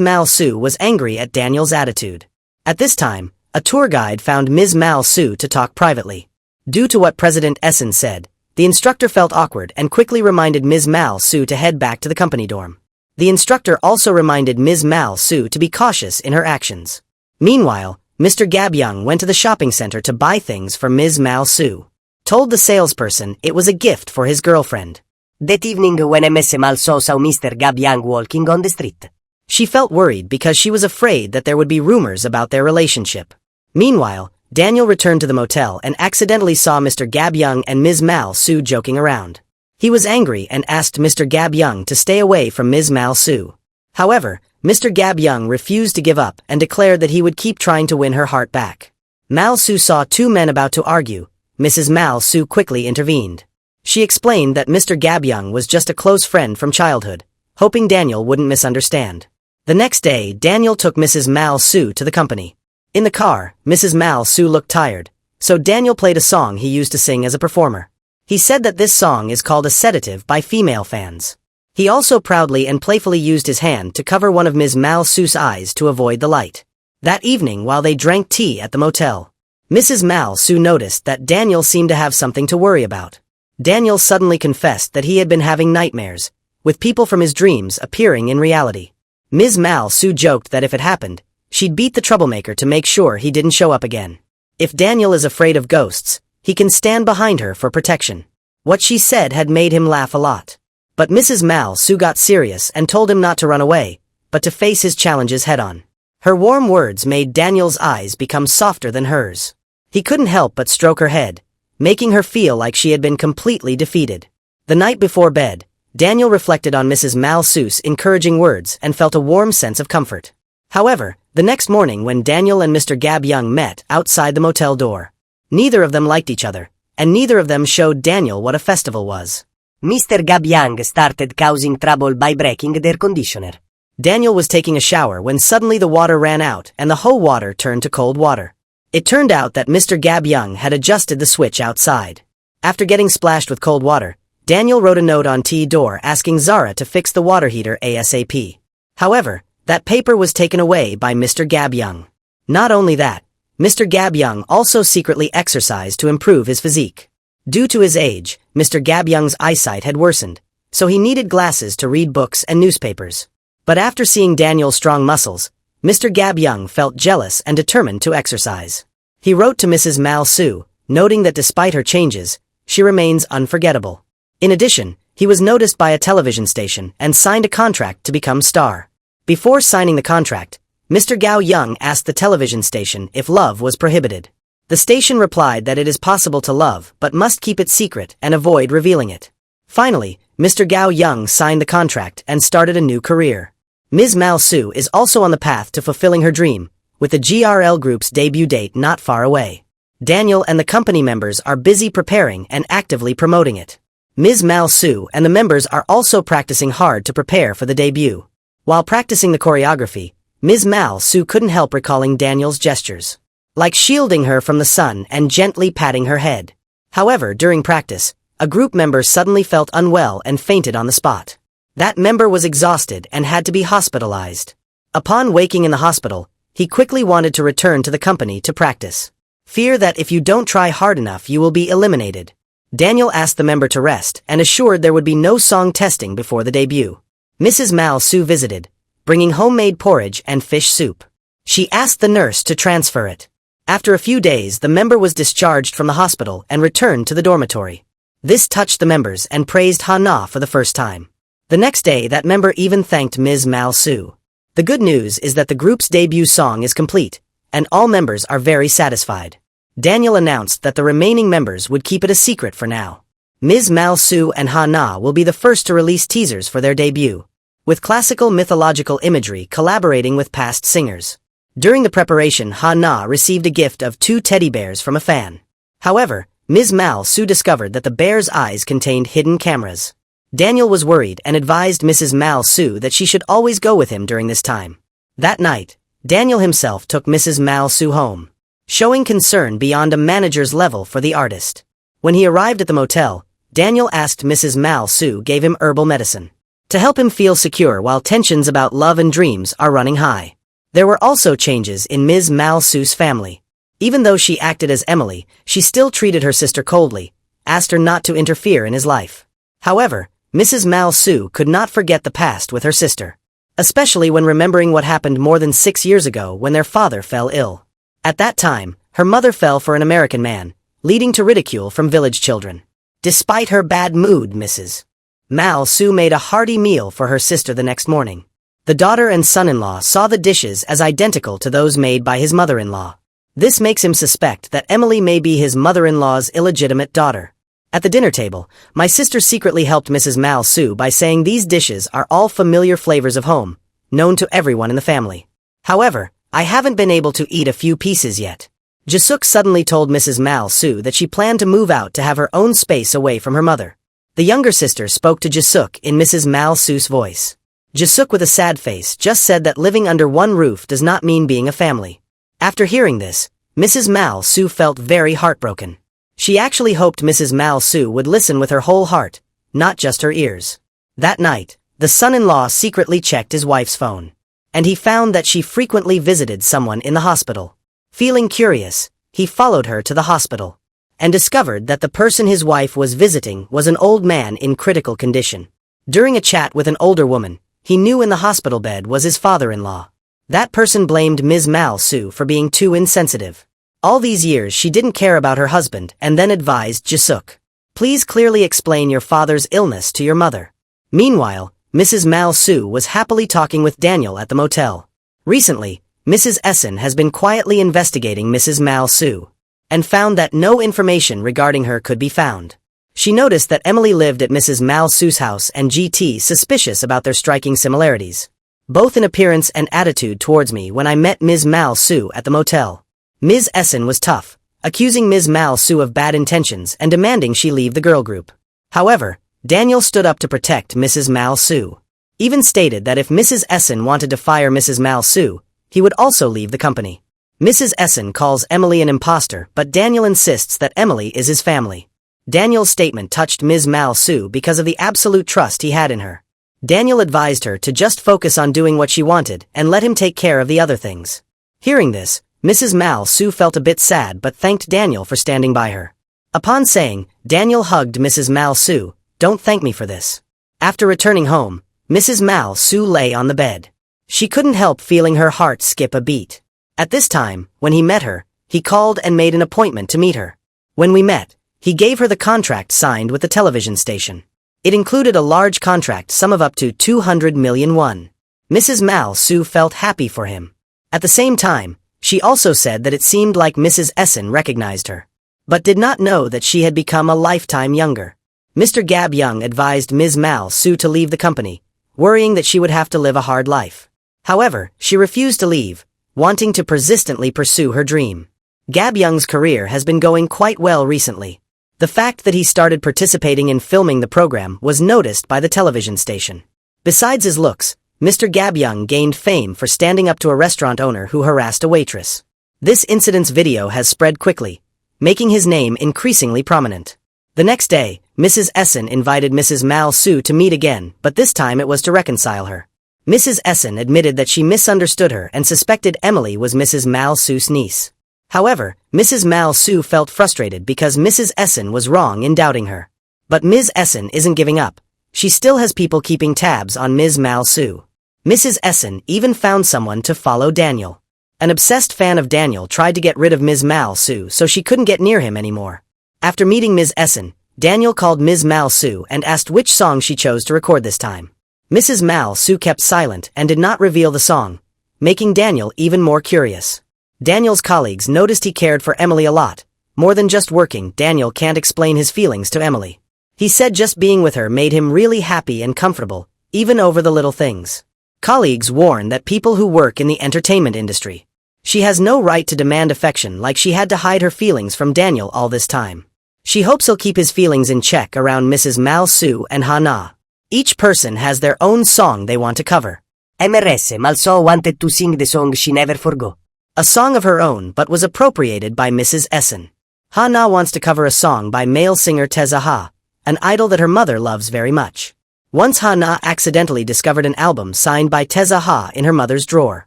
Mal Su was angry at Daniel's attitude. At this time, a tour guide found Ms. Mal Su to talk privately. Due to what President Essen said, the instructor felt awkward and quickly reminded Ms. Mal Su to head back to the company dorm. The instructor also reminded Ms. Mal Su to be cautious in her actions. Meanwhile, Mr. Gabyung went to the shopping center to buy things for Ms. Mal Su. Told the salesperson it was a gift for his girlfriend. That evening when Ms. Mal Su saw Mr. Gabyung walking on the street. She felt worried because she was afraid that there would be rumors about their relationship. Meanwhile, Daniel returned to the motel and accidentally saw Mr. Gabyung and Ms. Mal Su joking around. He was angry and asked Mr. Gabyung to stay away from Ms. Mal Su. However, Mr. Gabyung refused to give up and declared that he would keep trying to win her heart back. Mal Su saw two men about to argue. Mrs. Mal Su quickly intervened. She explained that Mr. Gabyung was just a close friend from childhood, hoping Daniel wouldn't misunderstand. The next day, Daniel took Mrs. Mal Su to the company. In the car, Mrs. Mal Su looked tired, so Daniel played a song he used to sing as a performer. He said that this song is called a sedative by female fans. He also proudly and playfully used his hand to cover one of Ms. Mal Su's eyes to avoid the light. That evening, while they drank tea at the motel, Mrs. Mal Su noticed that Daniel seemed to have something to worry about. Daniel suddenly confessed that he had been having nightmares, with people from his dreams appearing in reality. Ms. Mal Su joked that if it happened, she'd beat the troublemaker to make sure he didn't show up again. If Daniel is afraid of ghosts, he can stand behind her for protection. What she said had made him laugh a lot. But Mrs. Mal Su got serious and told him not to run away, but to face his challenges head-on. Her warm words made Daniel's eyes become softer than hers. He couldn't help but stroke her head, making her feel like she had been completely defeated. The night before bed, Daniel reflected on Mrs. Mal Su's encouraging words and felt a warm sense of comfort. However, the next morning when Daniel and Mr. Gabyung met outside the motel door, neither of them liked each other, and neither of them showed Daniel what a festival was. Mr. Gabyung started causing trouble by breaking their conditioner. Daniel was taking a shower when suddenly the water ran out and the whole water turned to cold water. It turned out that Mr. Gabyung had adjusted the switch outside. After getting splashed with cold water, Daniel wrote a note on T door asking Zara to fix the water heater ASAP. However, that paper was taken away by Mr. Gabyung. Not only that, Mr. Gabyung also secretly exercised to improve his physique. Due to his age, Mr. Gabyung's eyesight had worsened, so he needed glasses to read books and newspapers. But after seeing Daniel's strong muscles, Mr. Gabyung felt jealous and determined to exercise. He wrote to Mrs. Mal Su, noting that despite her changes, she remains unforgettable. In addition, he was noticed by a television station and signed a contract to become star. Before signing the contract, Mr. Gabyung asked the television station if love was prohibited. The station replied that it is possible to love but must keep it secret and avoid revealing it. Finally, Mr. Gabyung signed the contract and started a new career. Ms. Mal Su is also on the path to fulfilling her dream, with the GRL group's debut date not far away. Daniel and the company members are busy preparing and actively promoting it. Ms. Mal Su and the members are also practicing hard to prepare for the debut. While practicing the choreography, Ms. Mal Su couldn't help recalling Daniel's gestures, like shielding her from the sun and gently patting her head. However, during practice, a group member suddenly felt unwell and fainted on the spot. That member was exhausted and had to be hospitalized. Upon waking in the hospital, he quickly wanted to return to the company to practice. Fear that if you don't try hard enough you will be eliminated. Daniel asked the member to rest and assured there would be no song testing before the debut. Mrs. Mal Su visited, bringing homemade porridge and fish soup. She asked the nurse to transfer it. After a few days, the member was discharged from the hospital and returned to the dormitory. This touched the members and praised Hana for the first time. The next day, that member even thanked Ms. Mal Su. The good news is that the group's debut song is complete, and all members are very satisfied. Daniel announced that the remaining members would keep it a secret for now. Ms. Mal Su and Hana will be the first to release teasers for their debut, with classical mythological imagery collaborating with past singers. During the preparation, Hana received a gift of 2 teddy bears from a fan. However, Ms. Mal Su discovered that the bears' eyes contained hidden cameras. Daniel was worried and advised Mrs. Mal Su that she should always go with him during this time. That night, Daniel himself took Mrs. Mal Su home, showing concern beyond a manager's level for the artist. When he arrived at the motel, Daniel asked Mrs. Mal Su gave him herbal medicine to help him feel secure while tensions about love and dreams are running high. There were also changes in Ms. Mal Su's family. Even though she acted as Emily, she still treated her sister coldly, asked her not to interfere in his life. However, Mrs. Mal Su could not forget the past with her sister, especially when remembering what happened more than 6 years ago when their father fell ill. At that time, her mother fell for an American man, leading to ridicule from village children. Despite her bad mood, Mrs. Mal Su made a hearty meal for her sister the next morning. The daughter and son-in-law saw the dishes as identical to those made by his mother-in-law. This makes him suspect that Emily may be his mother-in-law's illegitimate daughter. At the dinner table, my sister secretly helped Mrs. Mal Su by saying these dishes are all familiar flavors of home, known to everyone in the family. However, I haven't been able to eat a few pieces yet. Jisuk suddenly told Mrs. Mal Su that she planned to move out to have her own space away from her mother. The younger sister spoke to Jisuk in Mrs. Mal Su's voice. Jisuk with a sad face just said that living under one roof does not mean being a family. After hearing this, Mrs. Mal Su felt very heartbroken. She actually hoped Mrs. Mal Su would listen with her whole heart, not just her ears. That night, the son-in-law secretly checked his wife's phone, and he found that she frequently visited someone in the hospital. Feeling curious, he followed her to the hospital, and discovered that the person his wife was visiting was an old man in critical condition. During a chat with an older woman, he knew in the hospital bed was his father-in-law. That person blamed Ms. Mal Su for being too insensitive. All these years she didn't care about her husband and then advised Jisuk, "Please clearly explain your father's illness to your mother." Meanwhile, Mrs. Mal Su was happily talking with Daniel at the motel. Recently, Mrs. Essen has been quietly investigating Mrs. Mal Su, and found that no information regarding her could be found. She noticed that Emily lived at Mrs. Mal Su's house and GT suspicious about their striking similarities, both in appearance and attitude towards me when I met Ms. Mal Su at the motel. Ms. Essen was tough, accusing Ms. Mal Su of bad intentions and demanding she leave the girl group. However, Daniel stood up to protect Mrs. Mal Su. Even stated that if Mrs. Essen wanted to fire Mrs. Mal Su, he would also leave the company. Mrs. Essen calls Emily an imposter, but Daniel insists that Emily is his family. Daniel's statement touched Ms. Mal Su because of the absolute trust he had in her. Daniel advised her to just focus on doing what she wanted and let him take care of the other things. Hearing this, Mrs. Mal Su felt a bit sad but thanked Daniel for standing by her. Upon saying, Daniel hugged Mrs. Mal Su, "Don't thank me for this." After returning home, Mrs. Mal Su lay on the bed. She couldn't help feeling her heart skip a beat. At this time, when he met her, he called and made an appointment to meet her. When we met, he gave her the contract signed with the television station. It included a large contract sum of up to 200 million won. Mrs. Mal Su felt happy for him. At the same time, she also said that it seemed like Mrs. Essen recognized her, but did not know that she had become a lifetime younger. Mr. Gab Young advised Ms. Mal Su to leave the company, worrying that she would have to live a hard life. However, she refused to leave, wanting to persistently pursue her dream. Gab Young's career has been going quite well recently. The fact that he started participating in filming the program was noticed by the television station. Besides his looks, Mr. Gab Young gained fame for standing up to a restaurant owner who harassed a waitress. This incident's video has spread quickly, making his name increasingly prominent. The next day, Mrs. Essen invited Mrs. Mal Su to meet again, but this time it was to reconcile her. Mrs. Essen admitted that she misunderstood her and suspected Emily was Mrs. Mal Su's niece. However, Mrs. Mal Su felt frustrated because Mrs. Essen was wrong in doubting her. But Ms. Essen isn't giving up. She still has people keeping tabs on Ms. Mal Su. Mrs. Essen even found someone to follow Daniel. An obsessed fan of Daniel tried to get rid of Ms. Mal Su so she couldn't get near him anymore. After meeting Ms. Essen, Daniel called Ms. Mal Su and asked which song she chose to record this time. Mrs. Mal Su kept silent and did not reveal the song, making Daniel even more curious. Daniel's colleagues noticed he cared for Emily a lot. More than just working, Daniel can't explain his feelings to Emily. He said just being with her made him really happy and comfortable, even over the little things. Colleagues warn that people who work in the entertainment industry, she has no right to demand affection like she had to hide her feelings from Daniel all this time. She hopes he'll keep his feelings in check around Mrs. Mal Su and Hana. Each person has their own song they want to cover. MRS Mal Su wanted to sing the song She Never Forgot. A song of her own but was appropriated by Mrs. Essen. Hana wants to cover a song by male singer Teza Ha, an idol that her mother loves very much. Once Hana accidentally discovered an album signed by Teza Ha in her mother's drawer.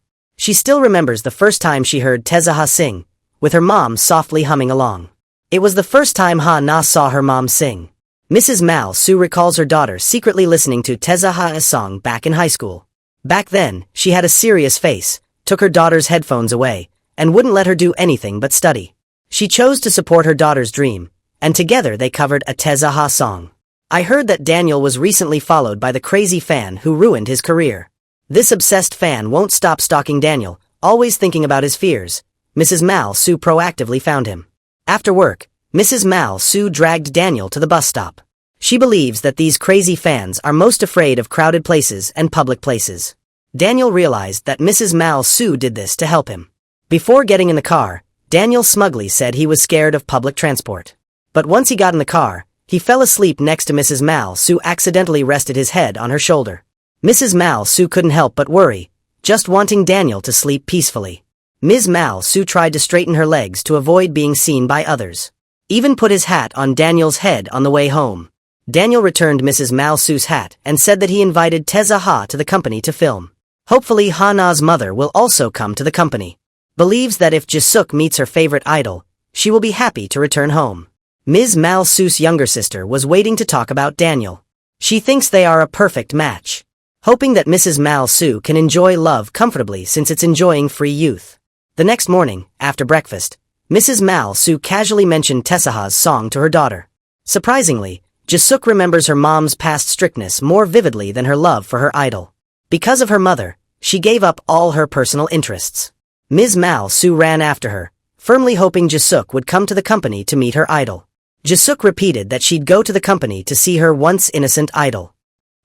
She still remembers the first time she heard Teza Ha sing, with her mom softly humming along. It was the first time Hana saw her mom sing. Mrs. Mal Su recalls her daughter secretly listening to Teza Ha's song back in high school. Back then, she had a serious face, took her daughter's headphones away, and wouldn't let her do anything but study. She chose to support her daughter's dream, and together they covered a Tezaha song. I heard that Daniel was recently followed by the crazy fan who ruined his career. This obsessed fan won't stop stalking Daniel, always thinking about his fears. Mrs. Mal Su proactively found him. After work, Mrs. Mal Su dragged Daniel to the bus stop. She believes that these crazy fans are most afraid of crowded places and public places. Daniel realized that Mrs. Mal Su did this to help him. Before getting in the car, Daniel smugly said he was scared of public transport. But once he got in the car, he fell asleep next to Mrs. Mal Su accidentally rested his head on her shoulder. Mrs. Mal Su couldn't help but worry, just wanting Daniel to sleep peacefully. Ms. Mal Su tried to straighten her legs to avoid being seen by others. Even put his hat on Daniel's head on the way home. Daniel returned Mrs. Mal Su's hat and said that he invited Teza Ha to the company to film. Hopefully Hana's mother will also come to the company. Believes that if Jisuk meets her favorite idol, she will be happy to return home. Ms. Mal Su's younger sister was waiting to talk about Daniel. She thinks they are a perfect match. Hoping that Mrs. Mal Su can enjoy love comfortably since it's enjoying free youth. The next morning, after breakfast, Mrs. Mal Su casually mentioned Tezaha's song to her daughter. Surprisingly, Jisuk remembers her mom's past strictness more vividly than her love for her idol. Because of her mother, she gave up all her personal interests. Ms. Mal Su ran after her, firmly hoping Jisuk would come to the company to meet her idol. Jisuk repeated that she'd go to the company to see her once innocent idol.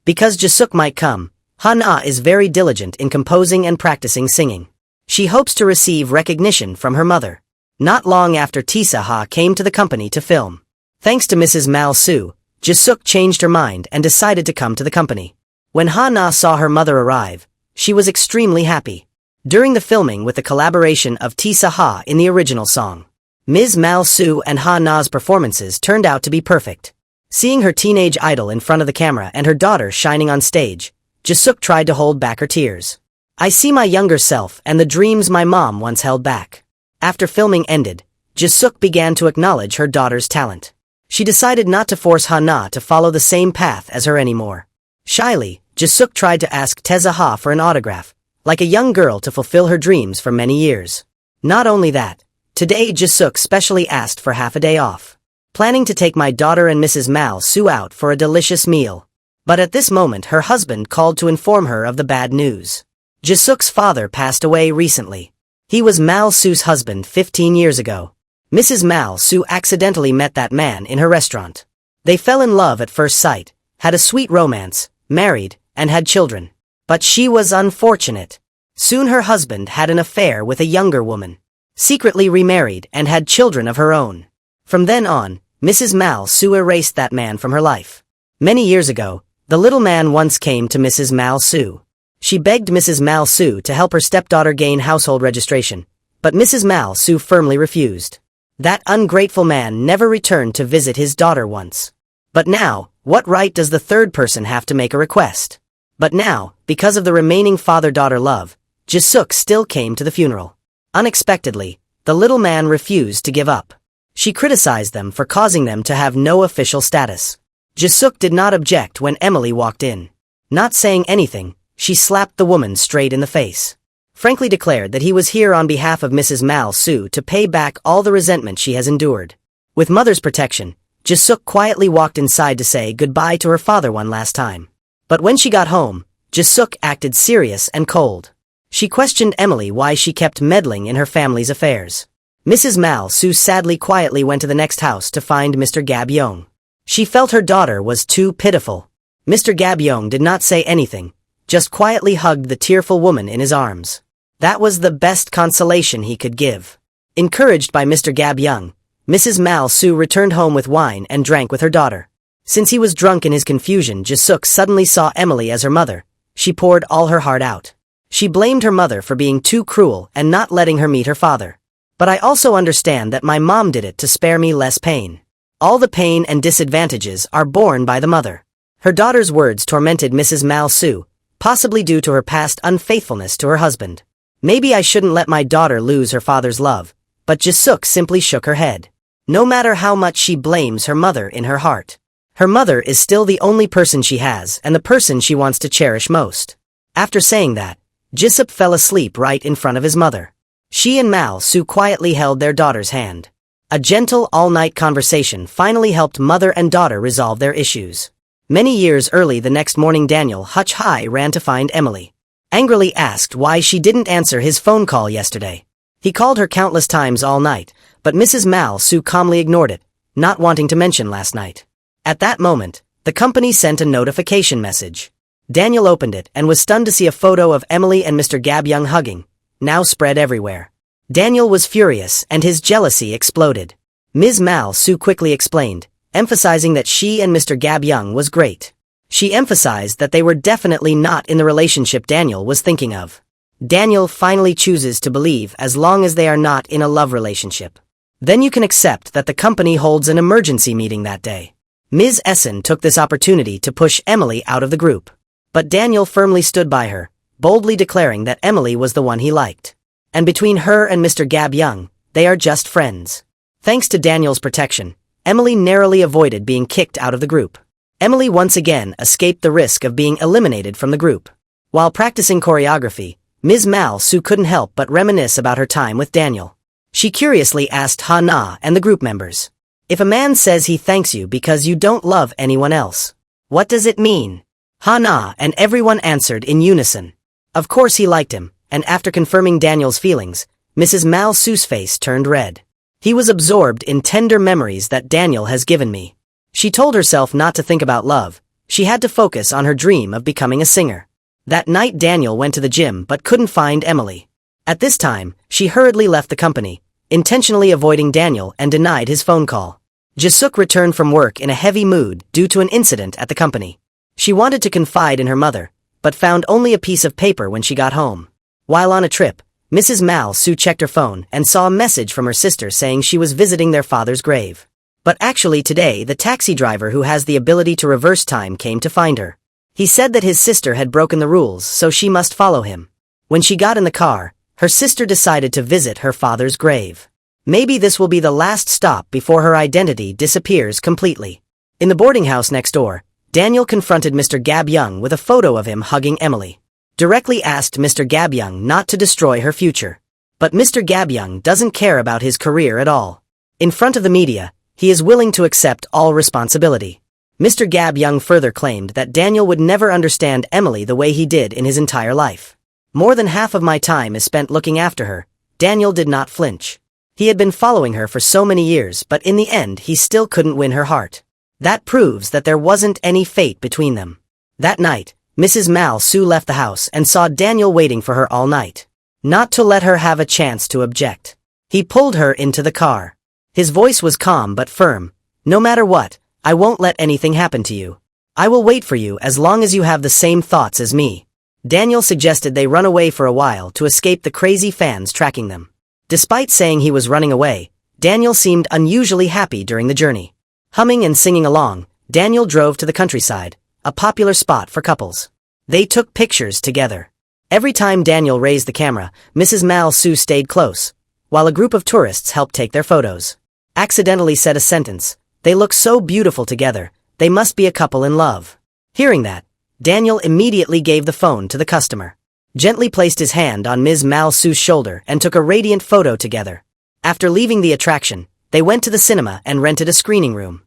Because Jisuk might come, Hana is very diligent in composing and practicing singing. She hopes to receive recognition from her mother. Not long after Tezaha came to the company to film. Thanks to Mrs. Mal Su, Jisuk changed her mind and decided to come to the company. When Hana saw her mother arrive, she was extremely happy. During the filming with the collaboration of Tezaha in the original song, Ms. Mal Su and Hana's performances turned out to be perfect. Seeing her teenage idol in front of the camera and her daughter shining on stage, Jisuk tried to hold back her tears. I see my younger self and the dreams my mom once held back. After filming ended, Jisuk began to acknowledge her daughter's talent. She decided not to force Hana to follow the same path as her anymore. Shyly, Jisuk tried to ask Tezaha for an autograph, like a young girl to fulfill her dreams for many years. Not only that, today Jisuk specially asked for half a day off, planning to take my daughter and Mrs. Mal Su out for a delicious meal. But at this moment her husband called to inform her of the bad news. Jisuk's father passed away recently. He was Mal Su's husband 15 years ago. Mrs. Mal Su accidentally met that man in her restaurant. They fell in love at first sight, had a sweet romance, married, and had children. But she was unfortunate. Soon her husband had an affair with a younger woman, secretly remarried and had children of her own. From then on, Mrs. Mal Su erased that man from her life. Many years ago, the little man once came to Mrs. Mal Su. She begged Mrs. Mal Su to help her stepdaughter gain household registration, but Mrs. Mal Su firmly refused. That ungrateful man never returned to visit his daughter once. But now, what right does the third person have to make a request? But now, because of the remaining father-daughter love, Jisuk still came to the funeral. Unexpectedly, the little man refused to give up. She criticized them for causing them to have no official status. Jisuk did not object when Emily walked in. Not saying anything, she slapped the woman straight in the face. Frankly declared that he was here on behalf of Mrs. Mal Su to pay back all the resentment she has endured. With mother's protection, Jisuk quietly walked inside to say goodbye to her father one last time. But when she got home, Jisuk acted serious and cold. She questioned Emily why she kept meddling in her family's affairs. Mrs. Mal Su sadly quietly went to the next house to find Mr. Gab Yong. She felt her daughter was too pitiful. Mr. Gab Yong did not say anything, just quietly hugged the tearful woman in his arms. That was the best consolation he could give. Encouraged by Mr. Gab Yong, Mrs. Mal Su returned home with wine and drank with her daughter. Since he was drunk in his confusion, Jisuk suddenly saw Emily as her mother. She poured all her heart out. She blamed her mother for being too cruel and not letting her meet her father. But I also understand that my mom did it to spare me less pain. All the pain and disadvantages are borne by the mother. Her daughter's words tormented Mrs. Mal Su, possibly due to her past unfaithfulness to her husband. Maybe I shouldn't let my daughter lose her father's love, but Jisuk simply shook her head. No matter how much she blames her mother in her heart, her mother is still the only person she has and the person she wants to cherish most. After saying that, Jisuk fell asleep right in front of his mother. She and Mal Su quietly held their daughter's hand. A gentle, all-night conversation finally helped mother and daughter resolve their issues. Many years early the next morning, Daniel Hutch High ran to find Emily. Angrily asked why she didn't answer his phone call yesterday. He called her countless times all night, but Mrs. Mal Su calmly ignored it, not wanting to mention last night. At that moment, the company sent a notification message. Daniel opened it and was stunned to see a photo of Emily and Mr. Gab Young hugging, now spread everywhere. Daniel was furious and his jealousy exploded. Ms. Mal Su quickly explained, emphasizing that she and Mr. Gab Young was great. She emphasized that they were definitely not in the relationship Daniel was thinking of. Daniel finally chooses to believe as long as they are not in a love relationship. Then you can accept that the company holds an emergency meeting that day. Ms. Essen took this opportunity to push Emily out of the group. But Daniel firmly stood by her, boldly declaring that Emily was the one he liked. And between her and Mr. Gab Young, they are just friends. Thanks to Daniel's protection, Emily narrowly avoided being kicked out of the group. Emily once again escaped the risk of being eliminated from the group. While practicing choreography, Ms. Mal Su couldn't help but reminisce about her time with Daniel. She curiously asked Ha-Na and the group members, "If a man says he thanks you because you don't love anyone else, what does it mean?" Ha-Na and everyone answered in unison. Of course he liked him, and after confirming Daniel's feelings, Mrs. Mal Su's face turned red. "He was absorbed in tender memories that Daniel has given me." She told herself not to think about love. She had to focus on her dream of becoming a singer. That night Daniel went to the gym but couldn't find Emily. At this time, she hurriedly left the company, intentionally avoiding Daniel and denied his phone call. Jisuk returned from work in a heavy mood due to an incident at the company. She wanted to confide in her mother, but found only a piece of paper when she got home. While on a trip, Mrs. Mal Su checked her phone and saw a message from her sister saying she was visiting their father's grave. But actually today the taxi driver who has the ability to reverse time came to find her. He said that his sister had broken the rules, so she must follow him. When she got in the car, her sister decided to visit her father's grave. Maybe this will be the last stop before her identity disappears completely. In the boarding house next door, Daniel confronted Mr. Gab Young with a photo of him hugging Emily. Directly asked Mr. Gab Young not to destroy her future. But Mr. Gab Young doesn't care about his career at all. In front of the media, he is willing to accept all responsibility. Mr. Gab Young further claimed that Daniel would never understand Emily the way he did in his entire life. "More than half of my time is spent looking after her." Daniel did not flinch. He had been following her for so many years, but in the end he still couldn't win her heart. That proves that there wasn't any fate between them. That night, Mrs. Mal Su left the house and saw Daniel waiting for her all night. Not to let her have a chance to object. He pulled her into the car. His voice was calm but firm. "No matter what, I won't let anything happen to you. I will wait for you as long as you have the same thoughts as me." Daniel suggested they run away for a while to escape the crazy fans tracking them. Despite saying he was running away, Daniel seemed unusually happy during the journey. Humming and singing along, Daniel drove to the countryside, a popular spot for couples. They took pictures together. Every time Daniel raised the camera, Mrs. Mal Su stayed close, while a group of tourists helped take their photos. Accidentally said a sentence, "They look so beautiful together, they must be a couple in love." Hearing that, Daniel immediately gave the phone to the customer, gently placed his hand on Ms. Mal Su's shoulder and took a radiant photo together. After leaving the attraction, they went to the cinema and rented a screening room.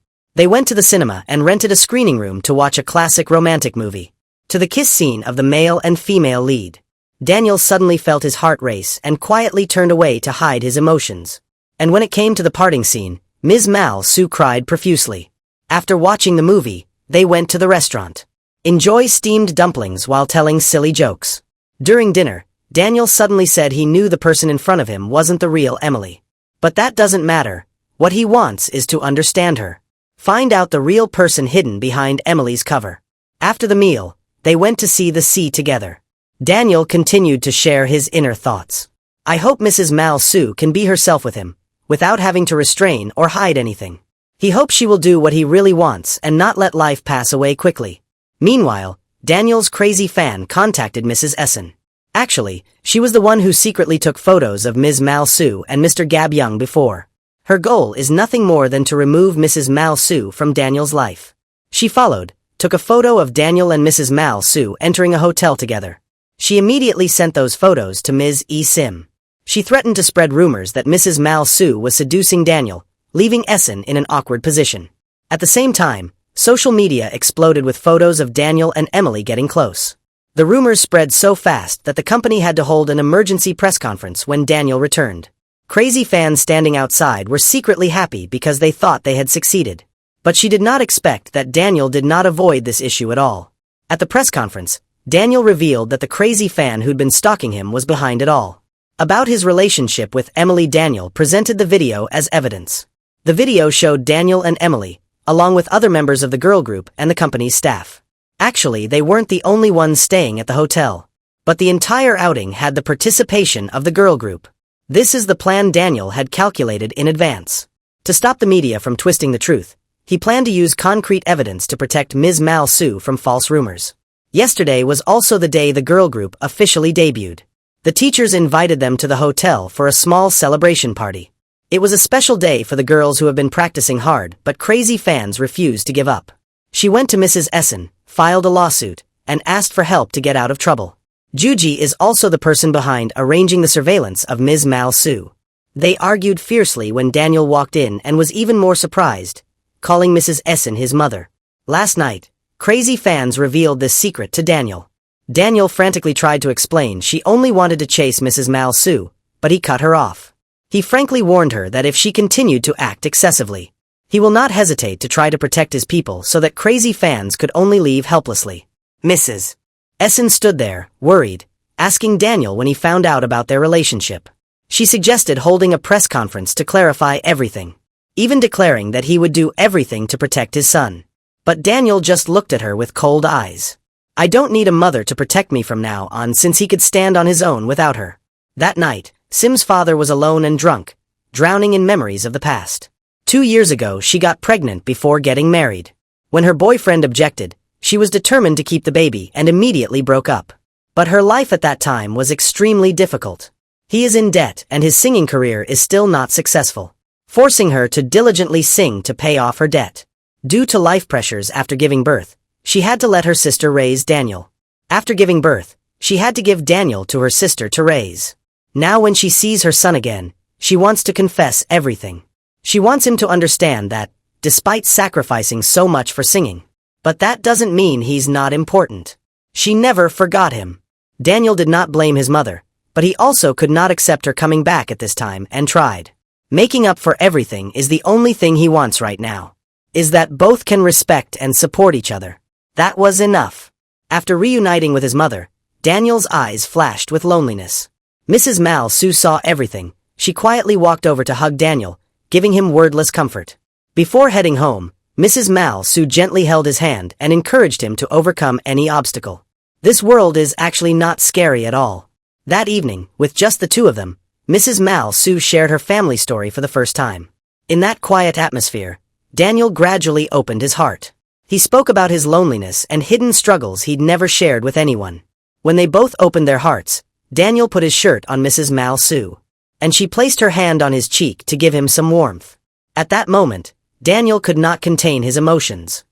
To watch a classic romantic movie. To the kiss scene of the male and female lead. Daniel suddenly felt his heart race and quietly turned away to hide his emotions. And when it came to the parting scene, Ms. Mal Su cried profusely. After watching the movie, they went to the restaurant. Enjoy steamed dumplings while telling silly jokes. During dinner, Daniel suddenly said he knew the person in front of him wasn't the real Emily. But that doesn't matter. What he wants is to understand her. Find out the real person hidden behind Emily's cover. After the meal, they went to see the sea together. Daniel continued to share his inner thoughts. "I hope Mrs. Mal Su can be herself with him, without having to restrain or hide anything. He hopes she will do what he really wants and not let life pass away quickly." Meanwhile, Daniel's crazy fan contacted Mrs. Essen. Actually, she was the one who secretly took photos of Ms. Mal Su and Mr. Gab Young before. Her goal is nothing more than to remove Mrs. Mal Su from Daniel's life. She followed, took a photo of Daniel and Mrs. Mal Su entering a hotel together. She immediately sent those photos to Ms. E. Sim. She threatened to spread rumors that Mrs. Mal Su was seducing Daniel, leaving Essen in an awkward position. At the same time, social media exploded with photos of Daniel and Emily getting close. The rumors spread so fast that the company had to hold an emergency press conference when Daniel returned. Crazy fans standing outside were secretly happy because they thought they had succeeded. But she did not expect that Daniel did not avoid this issue at all. At the press conference, Daniel revealed that the crazy fan who'd been stalking him was behind it all. About his relationship with Emily, Daniel presented the video as evidence. The video showed Daniel and Emily, along with other members of the girl group and the company's staff. Actually, they weren't the only ones staying at the hotel. But the entire outing had the participation of the girl group. This is the plan Daniel had calculated in advance. To stop the media from twisting the truth, he planned to use concrete evidence to protect Ms. Mal Su from false rumors. Yesterday was also the day the girl group officially debuted. The teachers invited them to the hotel for a small celebration party. It was a special day for the girls who have been practicing hard, but crazy fans refused to give up. She went to Mrs. Essen, filed a lawsuit, and asked for help to get out of trouble. Juji is also the person behind arranging the surveillance of Ms. Mal Su. They argued fiercely when Daniel walked in and was even more surprised, calling Mrs. Essen his mother. Last night, crazy fans revealed this secret to Daniel. Daniel frantically tried to explain she only wanted to chase Mrs. Mal Su, but he cut her off. He frankly warned her that if she continued to act excessively, he will not hesitate to try to protect his people so that crazy fans could only leave helplessly. Mrs. Essen stood there, worried, asking Daniel when he found out about their relationship. She suggested holding a press conference to clarify everything, even declaring that he would do everything to protect his son. But Daniel just looked at her with cold eyes. I don't need a mother to protect me from now on since he could stand on his own without her. That night, Sim's father was alone and drunk, drowning in memories of the past. 2 years ago she got pregnant before getting married. When her boyfriend objected, she was determined to keep the baby and immediately broke up. But her life at that time was extremely difficult. He is in debt and his singing career is still not successful, forcing her to diligently sing to pay off her debt. Due to life pressures after giving birth, she had to let her sister raise Daniel. After giving birth, she had to give Daniel to her sister to raise. Now when she sees her son again, she wants to confess everything. She wants him to understand that, despite sacrificing so much for singing, but that doesn't mean he's not important. She never forgot him. Daniel did not blame his mother, but he also could not accept her coming back at this time and tried. Making up for everything is the only thing he wants right now. Is that both can respect and support each other. That was enough. After reuniting with his mother, Daniel's eyes flashed with loneliness. Mrs. Mal Su saw everything. She quietly walked over to hug Daniel, giving him wordless comfort. Before heading home, Mrs. Mal Su gently held his hand and encouraged him to overcome any obstacle. This world is actually not scary at all. That evening, with just the two of them, Mrs. Mal Su shared her family story for the first time. In that quiet atmosphere, Daniel gradually opened his heart. He spoke about his loneliness and hidden struggles he'd never shared with anyone. When they both opened their hearts, Daniel put his shirt on Mrs. Mal Su, and she placed her hand on his cheek to give him some warmth. At that moment, Daniel could not contain his emotions.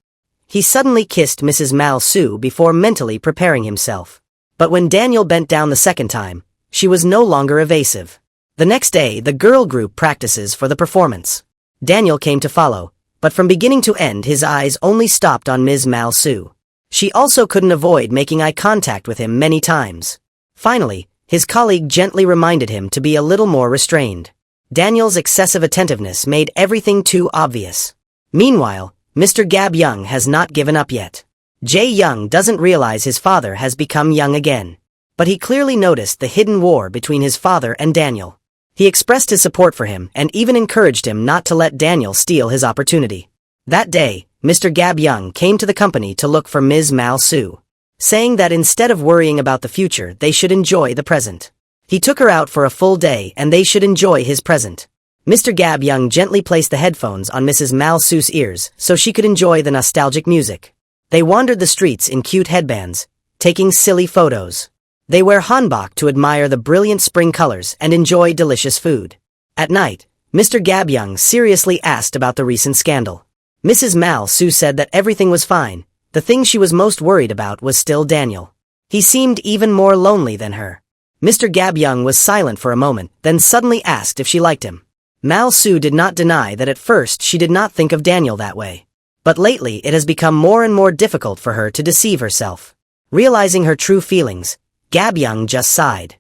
He suddenly kissed Mrs. Mal Su before mentally preparing himself. But when Daniel bent down the second time, she was no longer evasive. The next day, the girl group practices for the performance. Daniel came to follow, but from beginning to end his eyes only stopped on Ms. Mal Su. She also couldn't avoid making eye contact with him many times. Finally, his colleague gently reminded him to be a little more restrained. Daniel's excessive attentiveness made everything too obvious. Meanwhile, Mr. Gab Young has not given up yet. Jae Young doesn't realize his father has become young again. But he clearly noticed the hidden war between his father and Daniel. He expressed his support for him and even encouraged him not to let Daniel steal his opportunity. That day, Mr. Gab Young came to the company to look for Ms. Mal Su, saying that instead of worrying about the future they should enjoy the present. He took her out for a full day and they should enjoy his present. Mr. Gab Young gently placed the headphones on Mrs. Mal Su's ears so she could enjoy the nostalgic music. They wandered the streets in cute headbands, taking silly photos. They wear hanbok to admire the brilliant spring colors and enjoy delicious food. At night, Mr. Gab Young seriously asked about the recent scandal. Mrs. Mal Su said that everything was fine. The thing she was most worried about was still Daniel. He seemed even more lonely than her. Mr. Gab Young was silent for a moment, then suddenly asked if she liked him. Mal Su did not deny that at first she did not think of Daniel that way. But lately it has become more and more difficult for her to deceive herself. Realizing her true feelings, Gab Young just sighed.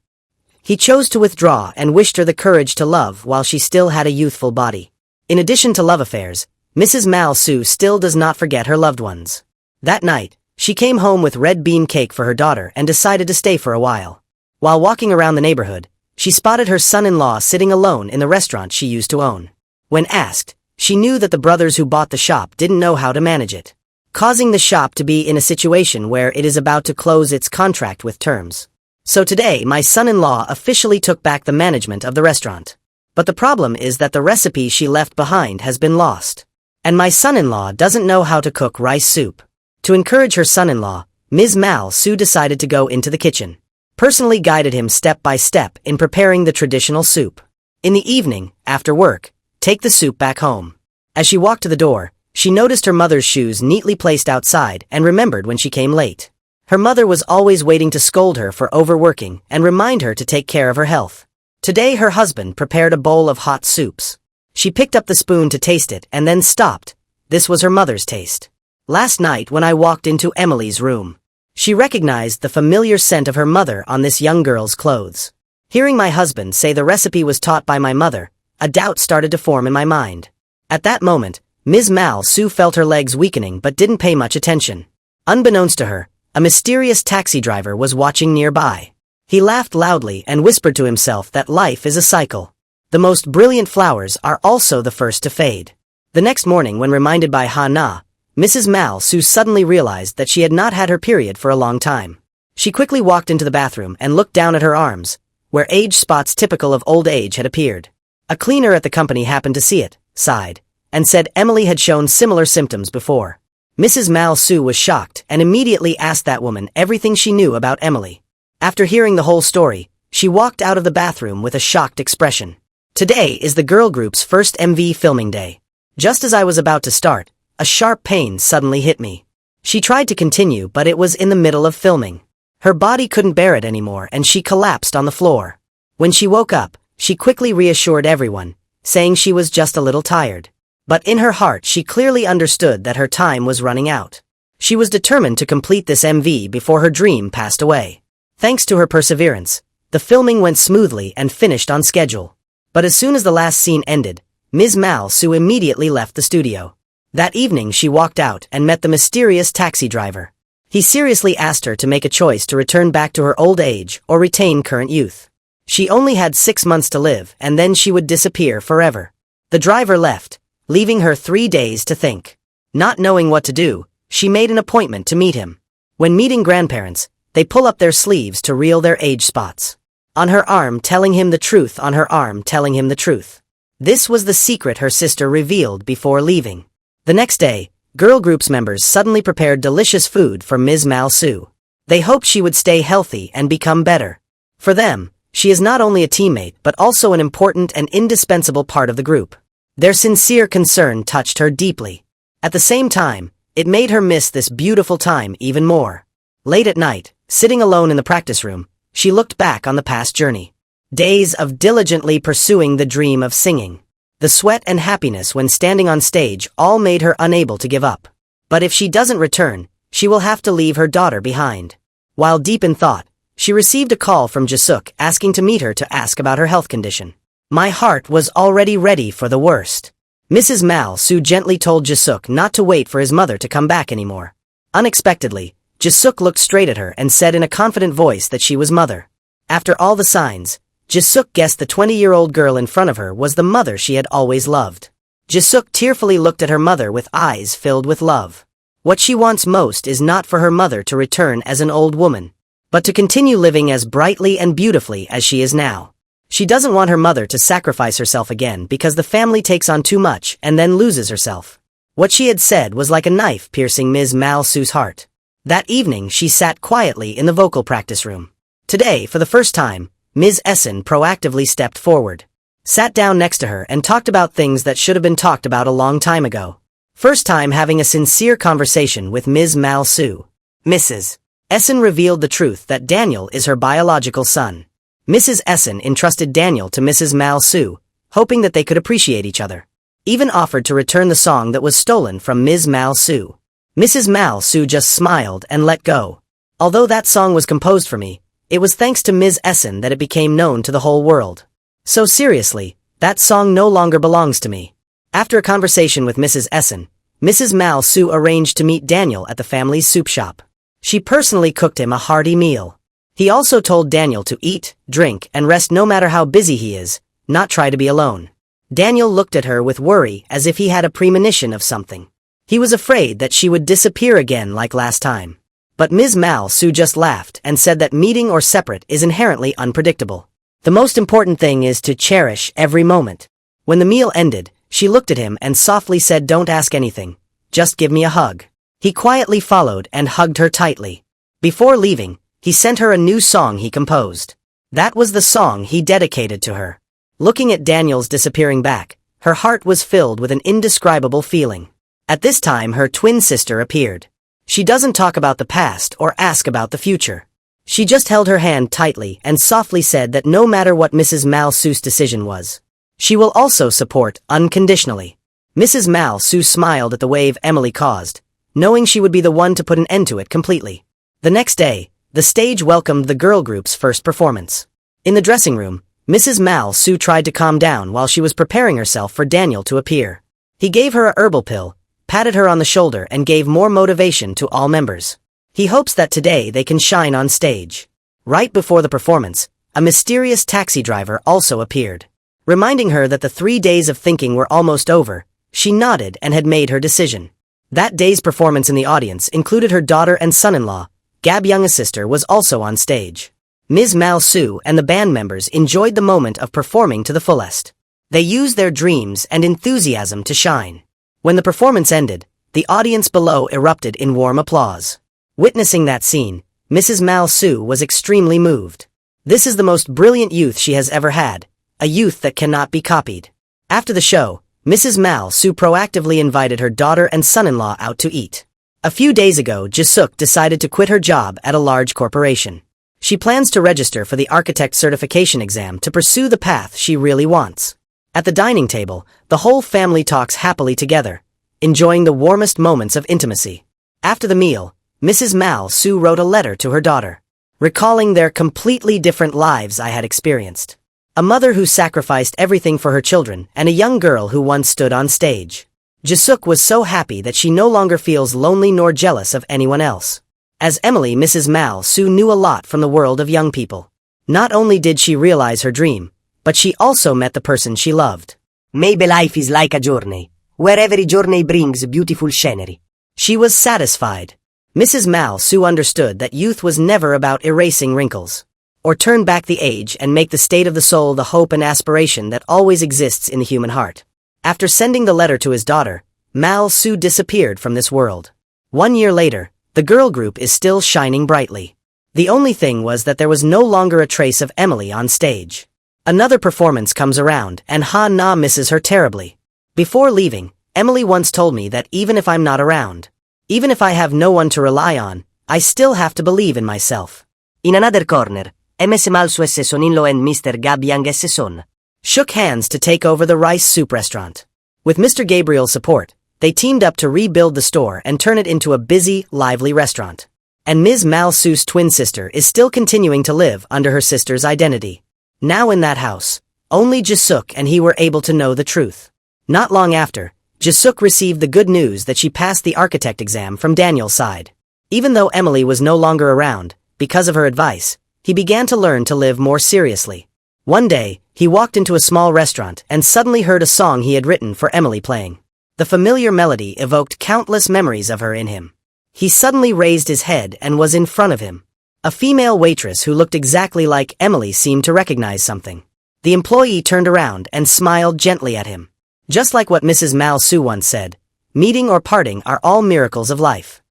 He chose to withdraw and wished her the courage to love while she still had a youthful body. In addition to love affairs, Mrs. Mal Su still does not forget her loved ones. That night, she came home with red bean cake for her daughter and decided to stay for a while. While walking around the neighborhood, she spotted her son-in-law sitting alone in the restaurant she used to own. When asked, she knew that the brothers who bought the shop didn't know how to manage it, causing the shop to be in a situation where it is about to close its contract with terms. So today, my son-in-law officially took back the management of the restaurant. But the problem is that the recipe she left behind has been lost. And my son-in-law doesn't know how to cook rice soup. To encourage her son-in-law, Ms. Mal Su decided to go into the kitchen. Personally guided him step by step in preparing the traditional soup. In the evening, after work, take the soup back home. As she walked to the door, she noticed her mother's shoes neatly placed outside and remembered when she came late. Her mother was always waiting to scold her for overworking and remind her to take care of her health. Today her husband prepared a bowl of hot soups. She picked up the spoon to taste it and then stopped. This was her mother's taste. Last night when I walked into Emily's room, she recognized the familiar scent of her mother on this young girl's clothes. Hearing my husband say the recipe was taught by my mother, a doubt started to form in my mind. At that moment, Ms. Mal Su felt her legs weakening but didn't pay much attention. Unbeknownst to her, a mysterious taxi driver was watching nearby. He laughed loudly and whispered to himself that life is a cycle. The most brilliant flowers are also the first to fade. The next morning when reminded by Ha-na, Mrs. Mal Su suddenly realized that she had not had her period for a long time. She quickly walked into the bathroom and looked down at her arms, where age spots typical of old age had appeared. A cleaner at the company happened to see it, sighed, and said Emily had shown similar symptoms before. Mrs. Mal Su was shocked and immediately asked that woman everything she knew about Emily. After hearing the whole story, she walked out of the bathroom with a shocked expression. Today is the girl group's first MV filming day. Just as I was about to start, a sharp pain suddenly hit me. She tried to continue, but it was in the middle of filming. Her body couldn't bear it anymore and she collapsed on the floor. When she woke up, she quickly reassured everyone, saying she was just a little tired. But in her heart she clearly understood that her time was running out. She was determined to complete this MV before her dream passed away. Thanks to her perseverance, the filming went smoothly and finished on schedule. But as soon as the last scene ended, Ms. Mal Su immediately left the studio. That evening she walked out and met the mysterious taxi driver. He seriously asked her to make a choice to return back to her old age or retain current youth. She only had 6 months to live and then she would disappear forever. The driver left, leaving her 3 days to think. Not knowing what to do, she made an appointment to meet him. When meeting grandparents, they pull up their sleeves to reveal their age spots. On her arm telling him the truth, on her arm telling him the truth. This was the secret her sister revealed before leaving. The next day, girl group's members suddenly prepared delicious food for Ms. Mal Su. They hoped she would stay healthy and become better. For them, she is not only a teammate but also an important and indispensable part of the group. Their sincere concern touched her deeply. At the same time, it made her miss this beautiful time even more. Late at night, sitting alone in the practice room, she looked back on the past journey. Days of diligently pursuing the dream of singing. The sweat and happiness when standing on stage all made her unable to give up. But if she doesn't return, she will have to leave her daughter behind. While deep in thought, she received a call from Jisuk asking to meet her to ask about her health condition. My heart was already ready for the worst. Mrs. Mal Su gently told Jisuk not to wait for his mother to come back anymore. Unexpectedly, Jisuk looked straight at her and said in a confident voice that she was mother. After all the signs, Jisuk guessed the 20-year-old girl in front of her was the mother she had always loved. Jisuk tearfully looked at her mother with eyes filled with love. What she wants most is not for her mother to return as an old woman, but to continue living as brightly and beautifully as she is now. She doesn't want her mother to sacrifice herself again because the family takes on too much and then loses herself. What she had said was like a knife piercing Ms. Mal Su's heart. That evening she sat quietly in the vocal practice room. Today, for the first time, Ms. Essen proactively stepped forward, sat down next to her and talked about things that should have been talked about a long time ago. First time having a sincere conversation with Ms. Mal Su. Mrs. Essen revealed the truth that Daniel is her biological son. Mrs. Essen entrusted Daniel to Mrs. Mal Su, hoping that they could appreciate each other. Even offered to return the song that was stolen from Ms. Mal Su. Mrs. Mal Su just smiled and let go. Although that song was composed for me, it was thanks to Ms. Essen that it became known to the whole world. So seriously, that song no longer belongs to me. After a conversation with Mrs. Essen, Mrs. Mal Su arranged to meet Daniel at the family's soup shop. She personally cooked him a hearty meal. He also told Daniel to eat, drink, and rest no matter how busy he is, not try to be alone. Daniel looked at her with worry as if he had a premonition of something. He was afraid that she would disappear again like last time. But Ms. Mal Su just laughed and said that meeting or separate is inherently unpredictable. The most important thing is to cherish every moment. When the meal ended, she looked at him and softly said, "Don't ask anything. Just give me a hug." He quietly followed and hugged her tightly. Before leaving, he sent her a new song he composed. That was the song he dedicated to her. Looking at Daniel's disappearing back, her heart was filled with an indescribable feeling. At this time her twin sister appeared. She doesn't talk about the past or ask about the future. She just held her hand tightly and softly said that no matter what Mrs. Mal Su's decision was, she will also support unconditionally. Mrs. Mal Su smiled at the wave Emily caused, knowing she would be the one to put an end to it completely. The next day, the stage welcomed the girl group's first performance. In the dressing room, Mrs. Mal Su tried to calm down while she was preparing herself for Daniel to appear. He gave her a herbal pill, patted her on the shoulder and gave more motivation to all members. He hopes that today they can shine on stage. Right before the performance, a mysterious taxi driver also appeared. Reminding her that the 3 days of thinking were almost over, she nodded and had made her decision. That day's performance in the audience included her daughter and son-in-law. Gab Young's sister was also on stage. Ms. Mal Su and the band members enjoyed the moment of performing to the fullest. They used their dreams and enthusiasm to shine. When the performance ended, the audience below erupted in warm applause. Witnessing that scene, Mrs. Mal Su was extremely moved. This is the most brilliant youth she has ever had, a youth that cannot be copied. After the show, Mrs. Mal Su proactively invited her daughter and son-in-law out to eat. A few days ago, Jisuk decided to quit her job at a large corporation. She plans to register for the architect certification exam to pursue the path she really wants. At the dining table, the whole family talks happily together, enjoying the warmest moments of intimacy. After the meal, Mrs. Mal Su wrote a letter to her daughter, recalling their completely different lives I had experienced. A mother who sacrificed everything for her children and a young girl who once stood on stage. Jisuk was so happy that she no longer feels lonely nor jealous of anyone else. As Emily, Mrs. Mal Su knew a lot from the world of young people. Not only did she realize her dream, but she also met the person she loved. Maybe life is like a journey, where every journey brings beautiful scenery. She was satisfied. Mrs. Mal Su understood that youth was never about erasing wrinkles, or turn back the age and make the state of the soul the hope and aspiration that always exists in the human heart. After sending the letter to his daughter, Mal Su disappeared from this world. 1 year later, the girl group is still shining brightly. The only thing was that there was no longer a trace of Emily on stage. Another performance comes around and Ha Na misses her terribly. Before leaving, Emily once told me that even if I'm not around, even if I have no one to rely on, I still have to believe in myself. In another corner, Ms. Mal Su son-in-law and Mr. Gab Young's son shook hands to take over the rice soup restaurant. With Mr. Gabriel's support, they teamed up to rebuild the store and turn it into a busy, lively restaurant. And Ms. Mal Su's twin sister is still continuing to live under her sister's identity. Now in that house, only Jisuk and he were able to know the truth. Not long after, Jisuk received the good news that she passed the architect exam from Daniel's side. Even though Emily was no longer around, because of her advice, he began to learn to live more seriously. One day, he walked into a small restaurant and suddenly heard a song he had written for Emily playing. The familiar melody evoked countless memories of her in him. He suddenly raised his head and was in front of him. A female waitress who looked exactly like Emily seemed to recognize something. The employee turned around and smiled gently at him. Just like what Mrs. Mal Su once said, meeting or parting are all miracles of life.